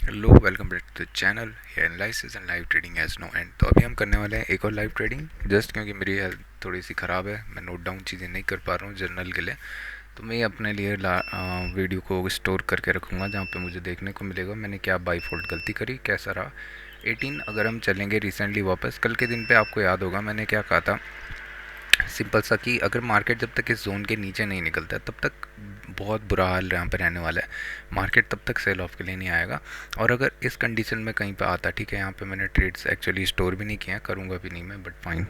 Hello, welcome back to the channel analysis and live trading edge no end. तो अभी हम करने वाले हैं एक और लाइव ट्रेडिंग, जस्ट क्योंकि मेरी हेल्थ थोड़ी सी ख़राब है, मैं नोट डाउन चीज़ें नहीं कर पा रहा हूँ जर्नल के लिए। तो मैं ये अपने लिए वीडियो को स्टोर करके रखूँगा जहाँ पे मुझे देखने को मिलेगा मैंने क्या बाई फोल्ड गलती करी, कैसा रहा 18। अगर हम चलेंगे रिसेंटली वापस कल के दिन पे, आपको याद होगा मैंने क्या कहा था, सिंपल सा कि अगर मार्केट जब तक इस जोन के नीचे नहीं निकलता है तब तक बहुत बुरा हाल यहाँ पे रहने वाला है। मार्केट तब तक सेल ऑफ के लिए नहीं आएगा। और अगर इस कंडीशन में कहीं पे आता, ठीक है, यहाँ पे मैंने ट्रेड्स एक्चुअली स्टोर भी नहीं किया, करूँगा भी नहीं मैं, बट फाइन,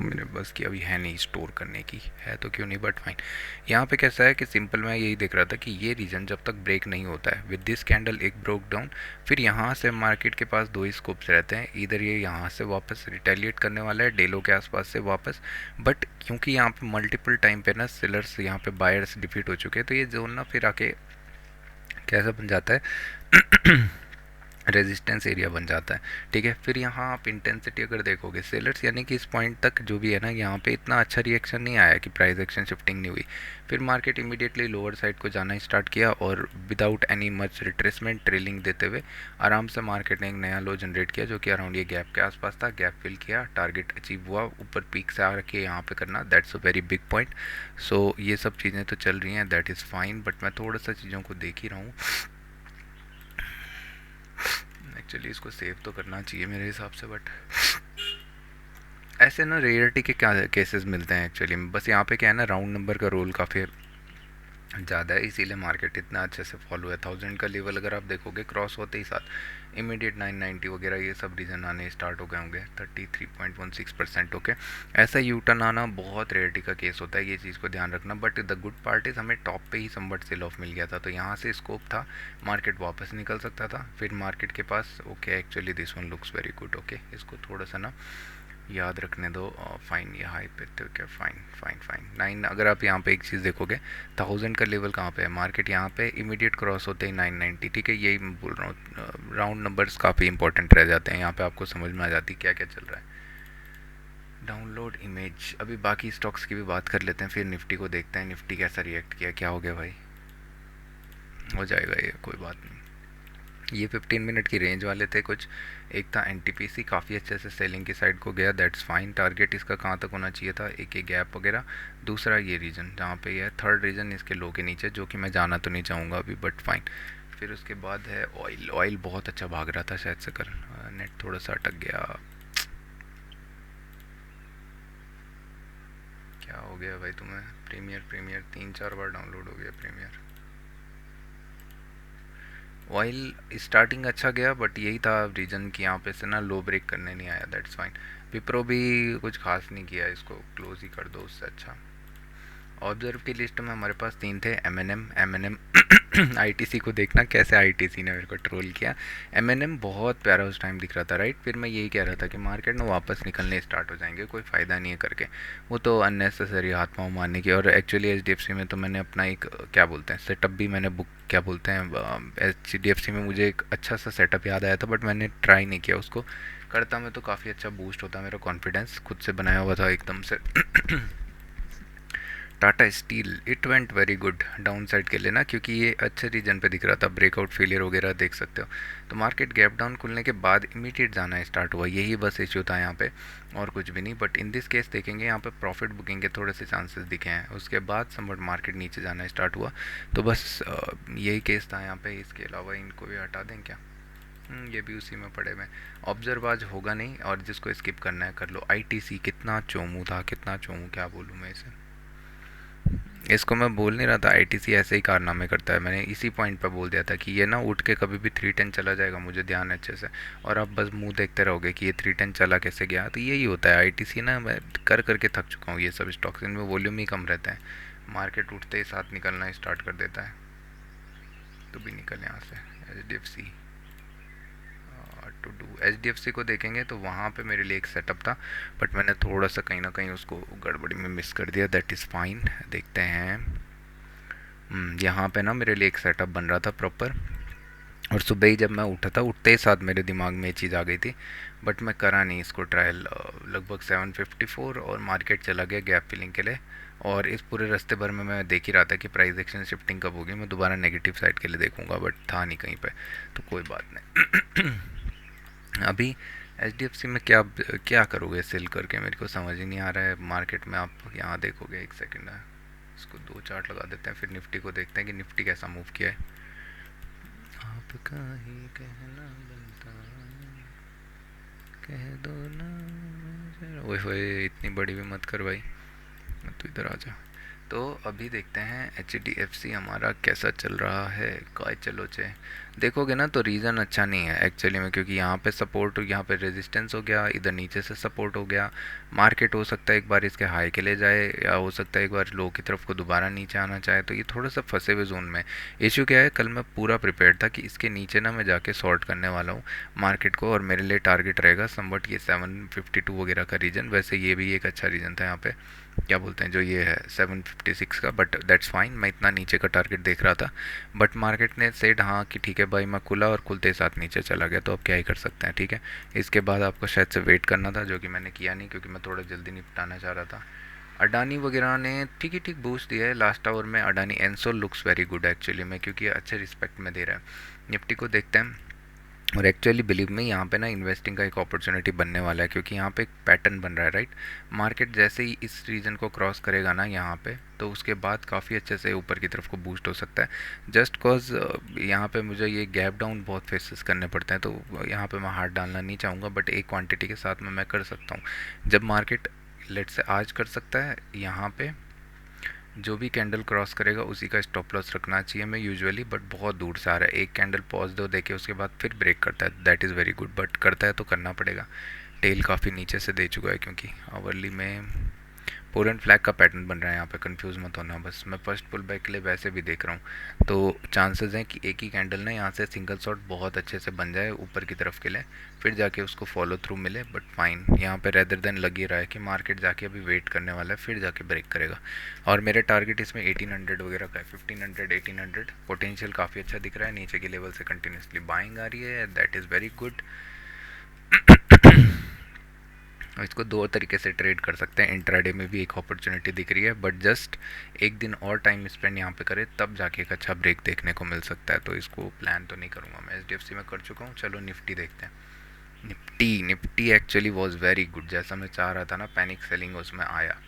मेरे बस की अभी है नहीं स्टोर करने की, है तो क्यों नहीं, बट फाइन। यहाँ पे कैसा है कि सिंपल मैं यही देख रहा था कि ये रीजन जब तक ब्रेक नहीं होता है, विद दिस कैंडल एक ब्रोक डाउन, फिर यहाँ से मार्केट के पास दो ही स्कोप्स रहते हैं, इधर ये यहाँ से वापस रिटेलिएट करने वाला है डेलो के आसपास से वापस। बट क्योंकि यहाँ पे मल्टीपल टाइम पे ना सेलर्स, यहाँ पे बायर्स डिफीट हो चुके हैं, तो ये जोन ना फिर आके कैसा बन जाता है रेजिस्टेंस एरिया बन जाता है। ठीक है, फिर यहाँ आप इंटेंसिटी अगर देखोगे सेलर्स, यानी कि इस पॉइंट तक जो भी है ना, यहाँ पे इतना अच्छा रिएक्शन नहीं आया कि प्राइस एक्शन शिफ्टिंग नहीं हुई। फिर मार्केट इमीडिएटली लोअर साइड को जाना स्टार्ट किया और without any much retracement trailing देते हुए आराम से मार्केट ने एक नया लो जनरेट किया जो कि अराउंड ये गैप के आसपास था। गैप फिल किया, टारगेट अचीव हुआ, ऊपर पीक से आ रखे यहाँ पे करना, that's a very big point. So ये सब चीज़ें तो चल रही हैं, दैट इज़ फाइन, बट मैं थोड़ा सा चीज़ों को देख ही रहा हूँ। एक्चुअली इसको सेव तो करना चाहिए मेरे हिसाब से, बट ऐसे ना रेयरिटी के क्या केसेस मिलते हैं एक्चुअली। बस यहाँ पे क्या है ना, राउंड नंबर का रोल काफ़ी ज़्यादा है, इसीलिए मार्केट इतना अच्छे से फॉलो है। 1000 का लेवल अगर आप देखोगे क्रॉस होते ही साथ इमीडिएट 990 वगैरह ये सब रीजन आने स्टार्ट हो गए होंगे, 33.16%। ओके, ऐसा यू टर्न आना बहुत रेयरिटी का केस होता है, ये चीज़ को ध्यान रखना। But the good part is हमें टॉप पे ही समवट सेल ऑफ मिल गया था, तो यहाँ से स्कोप था, मार्केट वापस निकल सकता था फिर मार्केट के पास। Okay, actually this one looks very good. Okay, इसको थोड़ा सा ना याद रखने दो। फाइन, ये हाई पे तो क्या, फाइन फाइन फाइन 9। अगर आप यहाँ पे एक चीज़ देखोगे, 1000 का लेवल कहाँ पे है, मार्केट यहाँ पे इमीडिएट क्रॉस होते ही 990। ठीक है, यही मैं बोल रहा हूँ, राउंड नंबर्स काफ़ी इंपॉर्टेंट रह जाते हैं यहाँ पे, आपको समझ में आ जाती क्या क्या चल रहा है। डाउनलोड इमेज, अभी बाकी स्टॉक्स की भी बात कर लेते हैं, फिर निफ्टी को देखते हैं निफ्टी कैसा रिएक्ट किया, क्या हो गया भाई। हो जाएगा ये, कोई बात नहीं। ये 15 मिनट की रेंज वाले थे कुछ। एक था एनटीपीसी, काफ़ी अच्छे से सेलिंग की साइड को गया, दैट्स फाइन। टारगेट इसका कहाँ तक होना चाहिए था, एक ये गैप वगैरह। दूसरा ये रीजन जहाँ पे ये है, थर्ड रीजन इसके लो के नीचे, जो कि मैं जाना तो नहीं चाहूँगा अभी, बट फाइन। फिर उसके बाद है ऑयल। ऑयल बहुत अच्छा भाग रहा था शायद से, कर नेट थोड़ा सा अटक गया, क्या हो गया भाई तुम्हें। प्रीमियर प्रीमियर 3-4 बार डाउनलोड हो गया प्रीमियर। ऑयल स्टार्टिंग अच्छा गया, बट यही था रीज़न कि यहाँ पे से ना लो ब्रेक करने नहीं आया, दैट्स फाइन। विप्रो भी कुछ खास नहीं किया, इसको क्लोज ही कर दो, उससे अच्छा। ऑब्जर्व की लिस्ट में हमारे पास तीन थे, एम एन एम आईटीसी को देखना कैसे आईटीसी ने मेरे को ट्रोल किया। एमएनएम बहुत प्यारा उस टाइम दिख रहा था, राइट। फिर मैं यही कह रहा था कि मार्केट में वापस निकलने स्टार्ट हो जाएंगे, कोई फ़ायदा नहीं है करके। वो तो अननेसेसरी हाथ पाँव मारने की। और एक्चुअली एचडीएफसी में तो मैंने अपना एक क्या बोलते हैं सेटअप भी मैंने बुक, क्या बोलते हैं, एचडीएफसी में मुझे एक अच्छा सा सेटअप याद आया था, बट मैंने ट्राई नहीं किया उसको। करता मैं तो काफ़ी अच्छा बूस्ट होता मेरा कॉन्फिडेंस, खुद से बनाया हुआ था एकदम से। Tata steel, it went very good down side के लिए ना, क्योंकि ये अच्छे रीजन पे दिख रहा था, ब्रेकआउट फेलियर वगैरह देख सकते हो। तो मार्केट गैप डाउन खुलने के बाद इमीडिएट जाना स्टार्ट हुआ, यही बस इश्यू था यहाँ पे, और कुछ भी नहीं। बट इन दिस केस देखेंगे यहाँ पे प्रॉफिट बुकिंग के थोड़े से चांसेस दिखे हैं, उसके बाद समवट मार्केट नीचे जाना स्टार्ट हुआ। तो बस यही केस था यहाँ पे। इसके अलावा इनको भी हटा दें क्या, ये भी उसी में पड़े हुए। ऑब्जर्व आज होगा नहीं, और जिसको स्किप करना है कर लो। आईटीसी कितना चोमू था, कितना चोमू, क्या बोलूँ मैं इसे। इसको मैं बोल नहीं रहा था, आईटीसी ऐसे ही कारनामे करता है, मैंने इसी पॉइंट पर बोल दिया था कि ये ना उठ के कभी भी 310 चला जाएगा, मुझे ध्यान है अच्छे से। और आप बस मुंह देखते रहोगे कि ये 310 चला कैसे गया। तो यही होता है आईटीसी ना, मैं कर करके थक चुका हूँ ये सब स्टॉक्स, इनमें वॉल्यूम ही कम रहता है, मार्केट उठते ही साथ निकलना स्टार्ट कर देता है। तो भी निकल यहाँ से। H D F C to do, H D F C को देखेंगे तो वहाँ पे मेरे लिए एक सेटअप था, बट मैंने थोड़ा सा कहीं ना कहीं उसको गड़बड़ी में मिस कर दिया, दैट इज़ फाइन। देखते हैं, यहाँ पे ना मेरे लिए एक सेटअप बन रहा था प्रॉपर, और सुबह ही जब मैं उठा था, उठते ही साथ मेरे दिमाग में ये चीज़ आ गई थी, बट मैं करा नहीं इसको ट्रायल। लगभग 754 और मार्केट चला गया गैप फिलिंग के लिए, और इस पूरे रास्ते भर में मैं देख ही रहा था कि प्राइस एक्शन शिफ्टिंग कब होगी, मैं दोबारा नेगेटिव साइड के लिए देखूंगा, बट था नहीं कहीं पे, तो कोई बात नहीं। अभी HDFC में क्या क्या करोगे सेल करके, मेरे को समझ ही नहीं आ रहा है। मार्केट में आप यहाँ देखोगे, एक सेकंड है, इसको दो चार्ट लगा देते हैं, फिर निफ्टी को देखते हैं कि निफ्टी कैसा मूव किया है। आपका ही कहना बनता, कह दो ना, ओए इतनी बड़ी भी मत कर भाई, तू इधर आ जा। तो अभी देखते हैं HDFC हमारा कैसा चल रहा है। काय चलो चे देखोगे ना तो रीज़न अच्छा नहीं है एक्चुअली में, क्योंकि यहाँ पे सपोर्ट, यहाँ पे रेजिस्टेंस हो गया, इधर नीचे से सपोर्ट हो गया। मार्केट हो सकता है एक बार इसके हाई के ले जाए, या हो सकता है एक बार लो की तरफ को दोबारा नीचे आना चाहे, तो ये थोड़ा सा फंसे हुए जोन में। इशू क्या है, कल मैं पूरा प्रिपेयर्ड था कि इसके नीचे ना मैं जाके सॉर्ट करने वाला हूँ मार्केट को, और मेरे लिए टारगेट रहेगा समवट ये 752 वगैरह का रीजन। वैसे ये भी एक अच्छा रीजन था यहाँ पे, क्या बोलते हैं, जो ये है 756 का, बट दैट्स फाइन। मैं इतना नीचे का टारगेट देख रहा था, बट मार्केट ने सेड हाँ कि ठीक है भाई, मैं खुला और खुलते साथ नीचे चला गया, तो अब क्या ही कर सकते हैं, ठीक है। इसके बाद आपको शायद से वेट करना था, जो कि मैंने किया नहीं, क्योंकि मैं थोड़ा जल्दी निपटाना चाह रहा था। अडानी वगैरह ने ठीक ही ठीक बूस्ट दिया है लास्ट आवर में। Adani Ensol looks very good actually में, क्योंकि अच्छे रिस्पेक्ट में दे रहा है। निफ्टी को देखते हैं, और एक्चुअली बिलीव में यहाँ पे ना इन्वेस्टिंग का एक अपॉर्चुनिटी बनने वाला है, क्योंकि यहाँ पे एक पैटर्न बन रहा है, राइट। मार्केट जैसे ही इस रीजन को क्रॉस करेगा ना यहाँ पे, तो उसके बाद काफ़ी अच्छे से ऊपर की तरफ को बूस्ट हो सकता है। जस्ट कॉज यहाँ पे मुझे ये गैप डाउन बहुत फेसेस करने पड़ते हैं, तो यहाँ पे मैं हाथ डालना नहीं चाहूँगा, बट एक क्वांटिटी के साथ में मैं कर सकता हूँ। जब मार्केट लेट से आज कर सकता है यहाँ पे, जो भी कैंडल क्रॉस करेगा उसी का स्टॉप लॉस रखना चाहिए मैं यूजुअली, बट बहुत दूर से आ रहा है। एक कैंडल पॉज दो देके उसके बाद फिर ब्रेक करता है, that is very good, but करता है तो करना पड़ेगा। टेल काफ़ी नीचे से दे चुका है, क्योंकि आवरली में पोल एंड फ्लैग का पैटर्न बन रहा है यहाँ पे, कंफ्यूज मत होना बस। मैं फर्स्ट पुल बैक के लिए वैसे भी देख रहा हूँ, तो चांसेस हैं कि एक ही कैंडल ना यहाँ से सिंगल शॉट बहुत अच्छे से बन जाए ऊपर की तरफ के लिए, फिर जाके उसको फॉलो थ्रू मिले। बट फाइन, यहाँ पे रेदर देन लग ही रहा है कि मार्केट जाके अभी वेट करने वाला है, फिर जाके ब्रेक करेगा। और मेरे टारगेट इसमें 1800 वगैरह का है, 1500 1800 पोटेंशियल काफ़ी अच्छा दिख रहा है। नीचे के लेवल से कंटिन्यूसली बाइंग आ रही है, दैट इज़ वेरी गुड। इसको दो तरीके से ट्रेड कर सकते हैं, इंट्राडे में भी एक अपॉर्चुनिटी दिख रही है, बट जस्ट एक दिन और टाइम स्पेंड यहाँ पे करें तब जाके एक अच्छा ब्रेक देखने को मिल सकता है, तो इसको प्लान तो नहीं करूँगा मैं। HDFC में कर चुका हूँ। चलो निफ्टी देखते हैं। Nifty actually was very good, जैसा मैं चाह रहा था ना, पैनिक सेलिंग उसमें आया।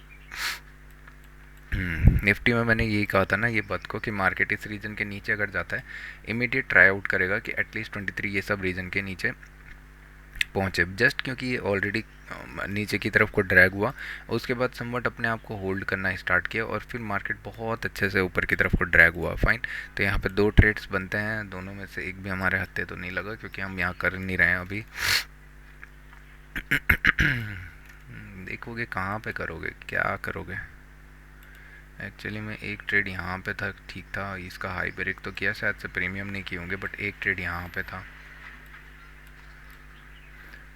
निफ्टी में मैंने यही कहा था ना ये बात को, कि मार्केट इस रीजन के नीचे अगर जाता है इमीडिएट ट्राई आउट करेगा कि एटलीस्ट 23 ये सब रीजन के नीचे पहुँचे, जस्ट क्योंकि ये ऑलरेडी नीचे की तरफ को ड्रैग हुआ, उसके बाद समवट अपने आप को होल्ड करना स्टार्ट किया, और फिर मार्केट बहुत अच्छे से ऊपर की तरफ को ड्रैग हुआ। फाइन, तो यहाँ पे दो ट्रेड्स बनते हैं, दोनों में से एक भी हमारे हत्थे तो नहीं लगा, क्योंकि हम यहाँ कर नहीं रहे हैं अभी। देखोगे कहाँ पे करोगे, क्या करोगे। एक्चुअली में एक ट्रेड यहाँ पे था, ठीक था, इसका हाई ब्रेक तो किया, शायद से प्रीमियम नहीं किए होंगे, बट एक ट्रेड यहाँ पे था।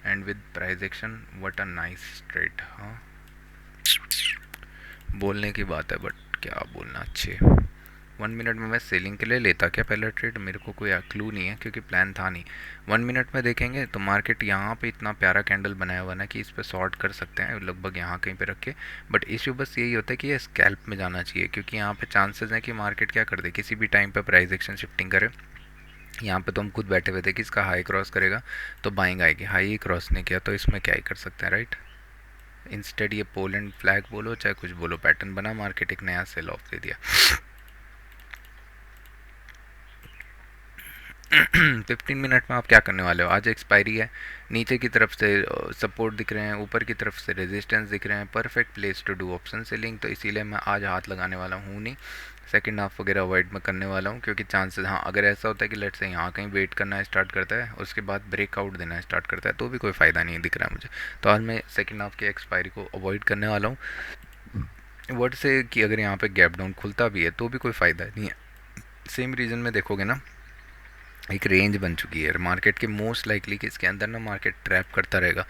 And with price action, what a nice trade. हाँ, बोलने की बात है, बट क्या बोलना, अच्छे 1 मिनट में मैं सेलिंग के लिए लेता क्या पहला ट्रेड, मेरे को कोई क्लू नहीं है, क्योंकि प्लान था नहीं। 1 मिनट में देखेंगे तो मार्केट यहाँ पे इतना प्यारा कैंडल बनाया हुआ ना कि इस पर शॉर्ट कर सकते हैं लगभग यहाँ कहीं पे रख के, बट इशू बस यही होता है कि ये स्कैल्प में जाना चाहिए, क्योंकि यहाँ पे चांसेस हैं कि मार्केट क्या कर दे, किसी भी टाइम पे प्राइस एक्शन शिफ्टिंग करे। यहाँ पे तो हम खुद बैठे हुए थे कि इसका हाई क्रॉस करेगा तो बाइंग आएगी, हाई ही क्रॉस नहीं किया, तो इसमें क्या ही कर सकते हैं, राइट। इंस्टेड ये पोल एंड फ्लैग बोलो चाहे कुछ बोलो, पैटर्न बना, मार्केट एक नया सेल ऑफ दे दिया। 15 मिनट में आप क्या करने वाले हो, आज एक्सपायरी है, नीचे की तरफ से सपोर्ट दिख रहे हैं, ऊपर की तरफ से रेजिस्टेंस दिख रहे हैं, perfect place to do option selling, तो इसीलिए मैं आज हाथ लगाने वाला हूँ नहीं। सेकंड हाफ वगैरह अवॉइड में करने वाला हूँ, क्योंकि चांसेस, हाँ अगर ऐसा होता है कि लेट से यहाँ कहीं वेट करना स्टार्ट करता है, उसके बाद ब्रेकआउट देना स्टार्ट करता है, तो भी कोई फ़ायदा नहीं दिख रहा है मुझे। तो आज मैं सेकंड हाफ की एक्सपायरी को अवॉइड करने वाला हूँ, वर्ड से कि अगर यहाँ पे गैप डाउन खुलता भी है तो भी कोई फ़ायदा नहीं है। सेम रीज़न में देखोगे ना, एक रेंज बन चुकी है मार्केट के, मोस्ट लाइकली कि इसके अंदर ना मार्केट ट्रैप करता रहेगा,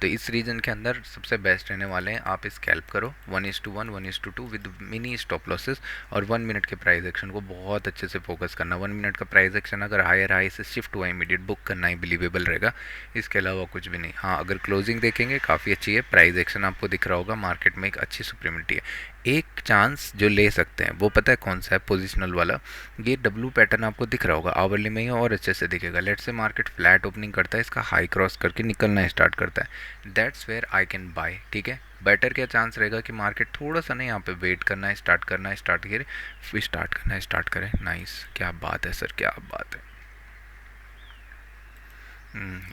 तो इस रीजन के अंदर सबसे बेस्ट रहने वाले हैं आप स्कैल्प करो 1:1 1:2 विद मिनी स्टॉप लॉसेस, और 1 मिनट के प्राइस एक्शन को बहुत अच्छे से फोकस करना। 1 मिनट का प्राइस एक्शन अगर हायर हाई से शिफ्ट हुआ इमीडिएट बुक करना ही बिलीवेबल रहेगा, इसके अलावा कुछ भी नहीं। हाँ, अगर क्लोजिंग देखेंगे काफ़ी अच्छी है, प्राइस एक्शन आपको दिख रहा होगा, मार्केट में एक अच्छी सुप्रीमिटी है। एक चांस जो ले सकते हैं वो पता है कौन सा है, पोजिशनल वाला। ये डब्लू पैटर्न आपको दिख रहा होगा, आवरली में ही और अच्छे से दिखेगा। लेट से मार्केट फ्लैट ओपनिंग करता है, इसका हाई क्रॉस करके निकलना स्टार्ट करता है, that's where I can buy. ठीक है, बेटर क्या चांस रहेगा कि मार्केट थोड़ा सा ना यहाँ पे वेट करना है, स्टार्ट करना है, स्टार्ट करे, फिर स्टार्ट करना है, स्टार्ट करें। नाइस, क्या बात है सर, क्या बात है।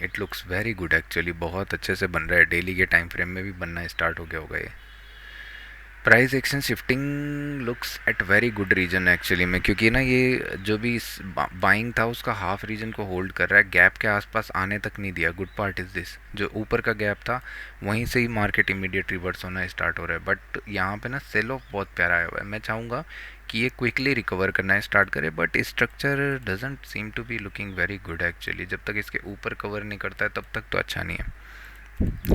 It looks very good actually, बहुत अच्छे से बन रहा है, डेली के टाइम फ्रेम में भी बनना स्टार्ट हो गया होगा ये। Price action shifting looks at very good region actually में, क्योंकि ना ये जो भी बाइंग था उसका हाफ रीजन को होल्ड कर रहा है, गैप के आसपास आने तक नहीं दिया। गुड पार्ट इज़ दिस, जो ऊपर का गैप था वहीं से ही मार्केट इमीडिएट रिवर्स होना स्टार्ट हो रहा है। बट यहाँ पे ना सेल ऑफ बहुत प्यारा आया हुआ है, मैं चाहूँगा कि ये क्विकली रिकवर करना स्टार्ट करे, but structure doesn't seem to be looking very good actually. जब तक इसके ऊपर कवर नहीं करता है तब तक तो अच्छा नहीं है।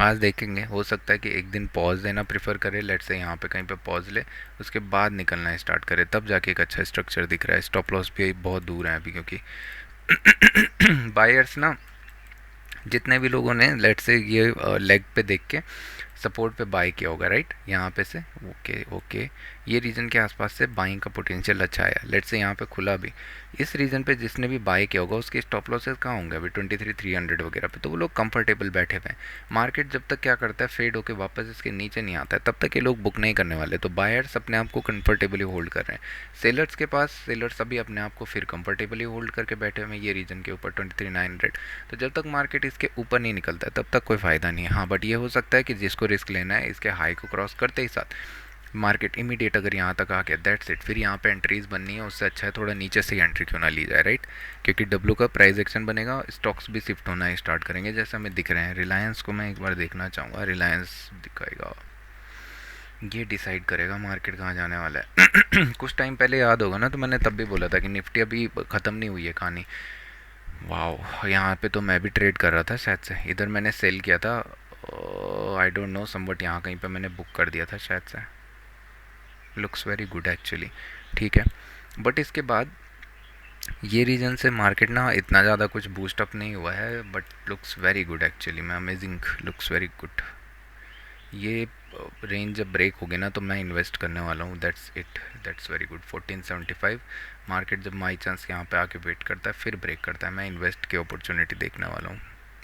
आज देखेंगे, हो सकता है कि एक दिन पॉज देना प्रेफर करे, लेट से यहाँ पे कहीं पे पॉज ले, उसके बाद निकलना स्टार्ट करे, तब जाके एक अच्छा स्ट्रक्चर दिख रहा है। स्टॉप लॉस भी बहुत दूर है अभी, क्योंकि बायर्स ना, जितने भी लोगों ने लेट से ये लेग पे देख के सपोर्ट पे बाई किया होगा, राइट, यहाँ पे से ओके ओके, ये रीजन के आसपास से बाइंग का पोटेंशियल अच्छा आया। लेट से यहाँ पे खुला भी, इस रीजन पे जिसने भी बाई किया होगा उसके स्टॉप लॉसेस कहाँ होंगे अभी, 23,300 वगैरह पे, तो वो लोग कंफर्टेबल बैठे हुए हैं। मार्केट जब तक क्या करता है, फेड होकर वापस इसके नीचे नहीं आता है, तब तक ये लोग बुक नहीं करने वाले। तो बायर्स अपने आप को कंफर्टेबली होल्ड कर रहे हैं। सेलर्स के पास, सेलर्स अभी अपने आप को फिर कंफर्टेबली होल्ड करके बैठे हुए हैं ये रीजन के ऊपर 23,900। तो जब तक मार्केट इसके ऊपर नहीं निकलता है तब तक कोई फ़ायदा नहीं है। हाँ, बट ये हो सकता है कि जिसको रिस्क लेना है, इसके हाई को क्रॉस करते ही साथ मार्केट इमीडिएट अगर यहाँ तक आ गया, दैट्स इट, फिर यहाँ पे एंट्रीज बननी है। उससे अच्छा है थोड़ा नीचे से ही एंट्री क्यों ना ली जाए, राइट, क्योंकि डब्लू का प्राइस एक्शन बनेगा, स्टॉक्स भी शिफ्ट होना स्टार्ट करेंगे जैसे हमें दिख रहे हैं। रिलायंस को मैं एक बार देखना चाहूँगा, रिलायंस दिखाएगा, ये डिसाइड करेगा मार्केट कहाँ जाने वाला है। कुछ टाइम पहले याद होगा ना, तो मैंने तब भी बोला था कि निफ्टी अभी ख़त्म नहीं हुई है कहानी। वाह, यहाँ पे तो मैं भी ट्रेड कर रहा था शायद से, इधर मैंने सेल किया था, आई डोंट नो समबट यहाँ कहीं पे मैंने बुक कर दिया था शायद से। लुक्स वेरी गुड एक्चुअली, ठीक है। बट इसके बाद ये रीजन से मार्केट ना इतना ज़्यादा कुछ बूस्ट अप नहीं हुआ है, but looks very good actually में, अमेजिंग, लुक्स वेरी गुड। ये रेंज जब ब्रेक हो गया ना तो मैं इन्वेस्ट करने वाला हूँ, that's it, that's very good. 1475 market जब माई चांस यहाँ पे आके वेट करता है फिर ब्रेक करता है, मैं इन्वेस्ट की अपॉर्चुनिटी देखने वाला हूँ।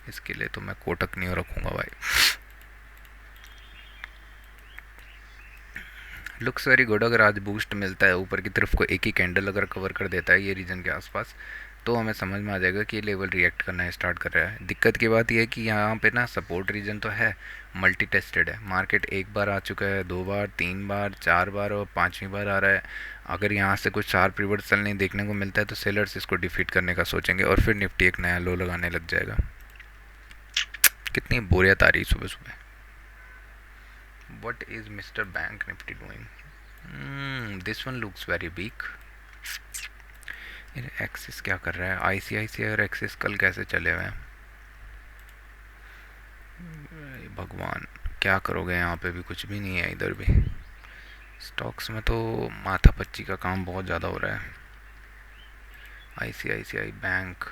इसके लिए तो मैं कोटक नहीं रखूँगा भाई। लुक्स वेरी गुड, अगर आज बूस्ट मिलता है ऊपर की तरफ को, एक ही कैंडल अगर कवर कर देता है ये रीजन के आसपास, तो हमें समझ में आ जाएगा कि ये लेवल रिएक्ट करना स्टार्ट कर रहा है। दिक्कत की बात यह है कि यहाँ पे ना सपोर्ट रीजन तो है, मल्टी टेस्टेड है, मार्केट एक बार आ चुका है, दो बार, तीन बार, चार बार और पांचवी बार आ रहा है। अगर यहाँ से कुछ शार्प रिवर्सल नहीं देखने को मिलता है तो सेलर्स इसको डिफीट करने का सोचेंगे और फिर निफ्टी एक नया लो लगाने लग जाएगा। कितनी बोरियत आ रही सुबह सुबह। What is Mr. Bank Nifty doing? This one looks very weak. Axis क्या कर रहा है, आईसीआईसीआई और एक्सिस कल कैसे चले हुए हैं भगवान, क्या करोगे, यहाँ पे भी कुछ भी नहीं है, इधर भी स्टॉक्स में तो माथा पच्ची का काम बहुत ज़्यादा हो रहा है। आईसीआईसीआई बैंक,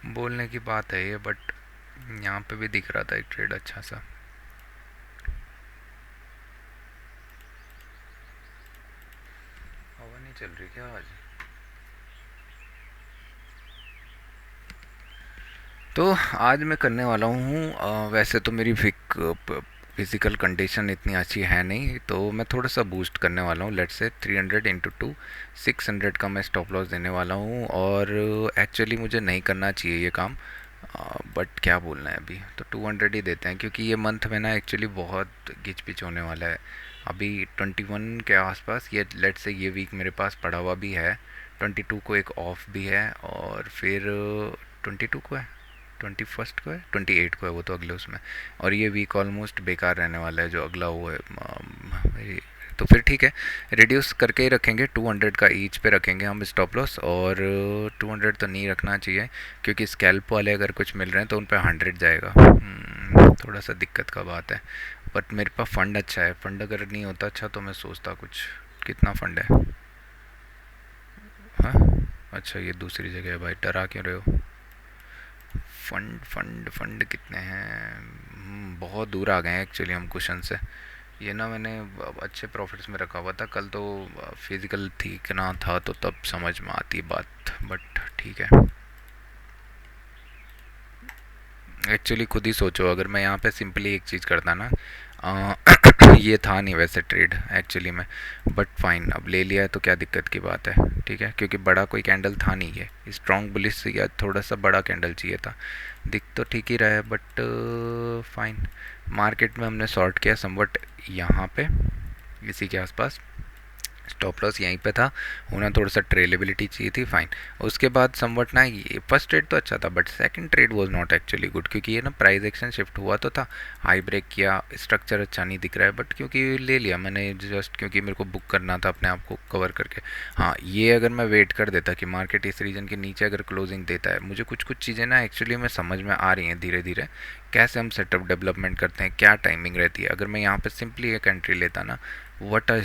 बोलने की बात है ये, बट यहाँ पे भी दिख रहा था एक ट्रेड अच्छा सा। हवा नहीं चल रही क्या आज? तो आज मैं करने वाला हूँ, वैसे तो मेरी फिज़िकल कंडीशन इतनी अच्छी है नहीं, तो मैं थोड़ा सा बूस्ट करने वाला हूँ। लेट से 300 इंटू 2 600 का मैं स्टॉप लॉस देने वाला हूँ। और एक्चुअली मुझे नहीं करना चाहिए ये काम, बट क्या बोलना है अभी, तो 200 ही देते हैं, क्योंकि ये मंथ में ना एक्चुअली बहुत घिच पिच होने वाला है। अभी 21 के आसपास ये, लेट से ये वीक मेरे पास पड़ा हुआ भी है, 22 को एक ऑफ भी है, और फिर 22 को है, 21 को है, 28 को है, वो तो अगले उसमें, और ये वीक ऑलमोस्ट बेकार रहने वाला है जो अगला वो है। तो फिर ठीक है, रिड्यूस करके ही रखेंगे, 200 का ईच पे रखेंगे हम स्टॉप लॉस, और 200 तो नहीं रखना चाहिए, क्योंकि स्कैल्प वाले अगर कुछ मिल रहे हैं तो उन पर 100 जाएगा। थोड़ा सा दिक्कत का बात है, बट मेरे पास फ़ंड अच्छा है, फ़ंड अगर नहीं होता अच्छा तो मैं सोचता कुछ। कितना फ़ंड है? हाँ, अच्छा ये दूसरी जगह है भाई, डरा क्यों रहे हो? फंड फंड फंड कितने हैं? बहुत दूर आ गए हैं एक्चुअली हम क्वेश्चन से। ये ना मैंने अच्छे प्रॉफिट्स में रखा हुआ था कल तो, फिजिकल ठीक ना था तो तब समझ में आती बात, बट ठीक है। एक्चुअली खुद ही सोचो, अगर मैं यहाँ पे सिंपली एक चीज़ करता ना, अ, ये था नहीं वैसे ट्रेड एक्चुअली में, बट फाइन अब ले लिया है तो क्या दिक्कत की बात है, ठीक है, क्योंकि बड़ा कोई कैंडल था नहीं, ये स्ट्रॉन्ग बुलिश या थोड़ा सा बड़ा कैंडल चाहिए था। दिख तो ठीक ही रहा है बट फाइन। मार्केट में हमने शॉर्ट किया समवट यहाँ पे, इसी के आसपास, स्टॉप लॉस यहीं पे था, उन्हें थोड़ा सा ट्रेलेबिलिटी चाहिए थी, फाइन। उसके बाद समवट ना, ये फर्स्ट ट्रेड तो अच्छा था but second trade was not actually good, क्योंकि ये ना प्राइस एक्शन शिफ्ट हुआ तो था, हाई ब्रेक किया, स्ट्रक्चर अच्छा नहीं दिख रहा है, बट क्योंकि ले लिया मैंने जस्ट क्योंकि मेरे को बुक करना था अपने आप को कवर करके। हाँ, ये अगर मैं वेट कर देता कि मार्केट इस रीजन के नीचे अगर क्लोजिंग देता है, मुझे कुछ कुछ चीज़ें ना एक्चुअली में समझ में आ रही हैं धीरे धीरे, कैसे हम सेटअप डेवलपमेंट करते हैं, क्या टाइमिंग रहती है। अगर मैं यहाँ पे सिंपली एक एंट्री लेता ना, वट अ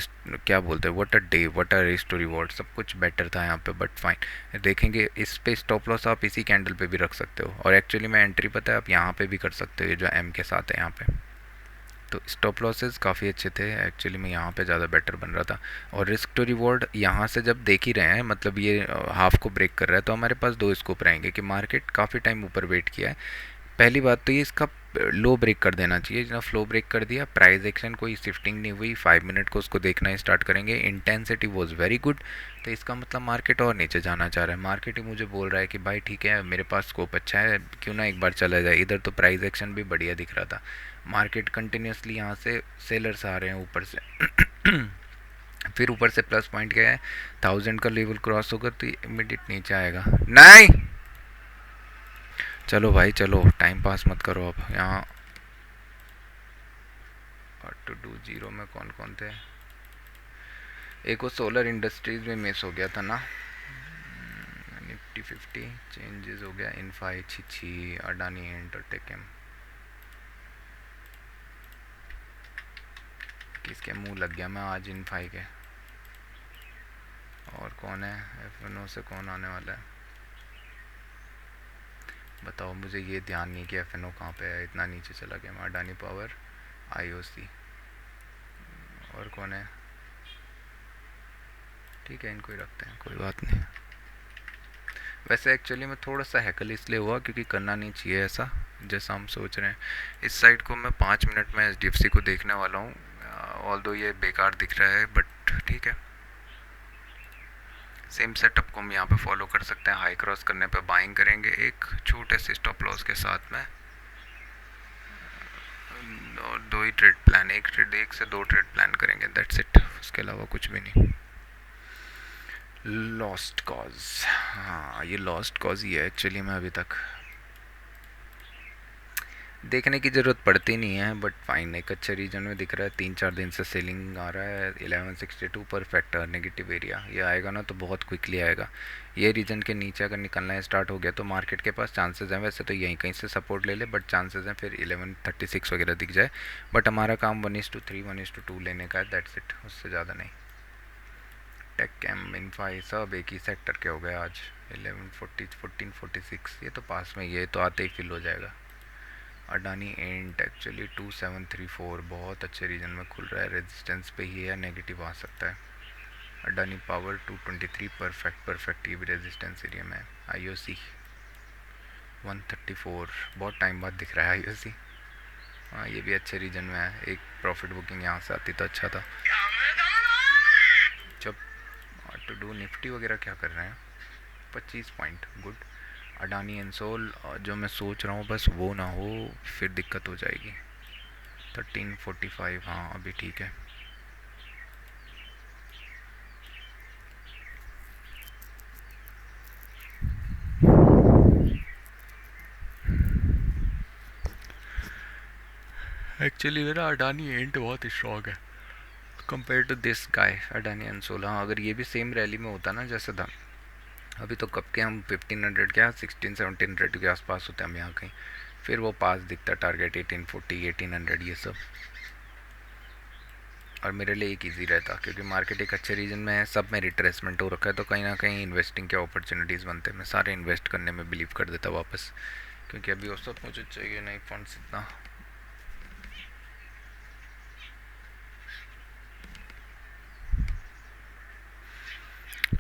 क्या बोलते हैं, what a day, what a risk to reward, सब कुछ बेटर था यहाँ पे, बट फाइन देखेंगे। इस पे स्टॉप लॉस आप इसी कैंडल पे भी रख सकते हो, और एक्चुअली मैं एंट्री पता है आप यहाँ पे भी कर सकते हो, ये जो एम के साथ है यहाँ पे। तो स्टॉप लॉसेस काफ़ी अच्छे थे एक्चुअली में, यहाँ पे ज़्यादा बेटर बन रहा था। और रिस्क टू रिवॉर्ड यहाँ से जब देख ही रहे हैं, मतलब ये हाफ को ब्रेक कर रहा है, तो हमारे पास दो स्कोप रहेंगे कि मार्केट काफ़ी टाइम ऊपर वेट किया है। पहली बात तो ये इसका लो ब्रेक कर देना चाहिए, जब फ्लो ब्रेक कर दिया, प्राइस एक्शन कोई शिफ्टिंग नहीं हुई, 5 मिनट को उसको देखना स्टार्ट करेंगे, इंटेंसिटी वॉज वेरी गुड, तो इसका मतलब मार्केट और नीचे जाना चाह रहा है। मार्केट ही मुझे बोल रहा है कि भाई ठीक है मेरे पास स्कोप अच्छा है, क्यों ना एक बार चला जाए इधर, तो प्राइस एक्शन भी बढ़िया दिख रहा था। मार्केट कंटिन्यूसली यहाँ से सेलर्स आ रहे हैं ऊपर से फिर ऊपर से प्लस पॉइंट क्या है, 1000 का लेवल क्रॉस होगा तो इमीडिएट नीचे आएगा नहीं। चलो भाई चलो, टाइम पास मत करो अब यहाँ। टू डू जीरो में कौन कौन थे? एक वो सोलर इंडस्ट्रीज में मिस हो गया था ना, निफ्टी 50 चेंजेस हो गया, इनफाई छी अडानी एंटरटेकम, किसके मुंह लग गया मैं आज इनफाई के। और कौन है एफ से कौन आने वाला है बताओ मुझे, ये ध्यान नहीं कि एफ कहाँ पे है, इतना नीचे चला गया मैं। अडानी पावर, आईओसी, और कौन है? ठीक है इनको ही रखते हैं, कोई बात नहीं। वैसे एक्चुअली में थोड़ा सा हैकल इसलिए हुआ क्योंकि करना नहीं चाहिए ऐसा जैसा हम सोच रहे हैं। इस साइड को मैं 5 मिनट में एच को देखने वाला हूँ, ऑल दो ये बेकार दिख रहा है बट ठीक है। सेम सेटअप को हम यहाँ पे फॉलो कर सकते हैं, हाई क्रॉस करने पे बाइंग करेंगे एक छोटे से स्टॉप लॉस के साथ में, और दो ही ट्रेड प्लान, एक से दो ट्रेड प्लान करेंगे, दैट्स इट, उसके अलावा कुछ भी नहीं। लॉस्ट कॉज, हाँ ये लॉस्ट कॉज ही है एक्चुअली में, अभी तक देखने की ज़रूरत पड़ती नहीं है बट फाइन, एक अच्छे रीजन में दिख रहा है, 3-4 दिन से सेलिंग आ रहा है, 1162 परफेक्ट नेगेटिव एरिया, ये आएगा ना तो बहुत क्विकली आएगा। ये रीजन के नीचे अगर निकलना स्टार्ट हो गया तो मार्केट के पास चांसेस हैं, वैसे तो यहीं कहीं से सपोर्ट ले ले बट चांसेस हैं फिर 1136 वगैरह दिख जाए, बट हमारा काम 1:3 1:2 लेने का है, दैट्स इट, उससे ज़्यादा नहीं। टेक कैम इनफाई सब एक ही सेक्टर के हो गए आज, 1446, ये तो पास में, ये तो आते ही फिल हो जाएगा। अडानी एंड एक्चुअली 2734 बहुत अच्छे रीजन में खुल रहा है, रेजिस्टेंस पे ही है, नेगेटिव आ सकता है। अडानी पावर 223 परफेक्ट ये भी रेजिस्टेंस एरिया में है। आईओसी 134 बहुत टाइम बाद दिख रहा है आईओसी, हाँ ये भी अच्छे रीजन में है, एक प्रॉफिट बुकिंग यहाँ से आती तो अच्छा था। जब टू डू निफ्टी वगैरह क्या कर रहे हैं, 25 पॉइंट गुड। अडानी एंसोल जो मैं सोच रहा हूँ बस वो ना हो, फिर दिक्कत हो जाएगी। 1345 हाँ अभी ठीक है। एक्चुअली मेरा अडानी एंट बहुत स्ट्रॉन्ग है compare to this guy Adani Ensol. हाँ अगर ये भी सेम रैली में होता ना जैसे था, अभी तो कब के हम 1500 क्या 1600-1700 के आसपास होते हैं हम यहाँ कहीं, फिर वो पास दिखता टारगेट 1840 1800 ये सब। और मेरे लिए एक इजी रहता, क्योंकि मार्केट एक अच्छे रीजन में है, सब में रिट्रेसमेंट हो रखा है, तो कहीं ना कहीं इन्वेस्टिंग के अपॉर्चुनिटीज़ बनते हैं। मैं सारे इन्वेस्ट करने में बिलीव कर देता वापस, क्योंकि अभी औसत मुझे चाहिए नहीं फंड्स इतना।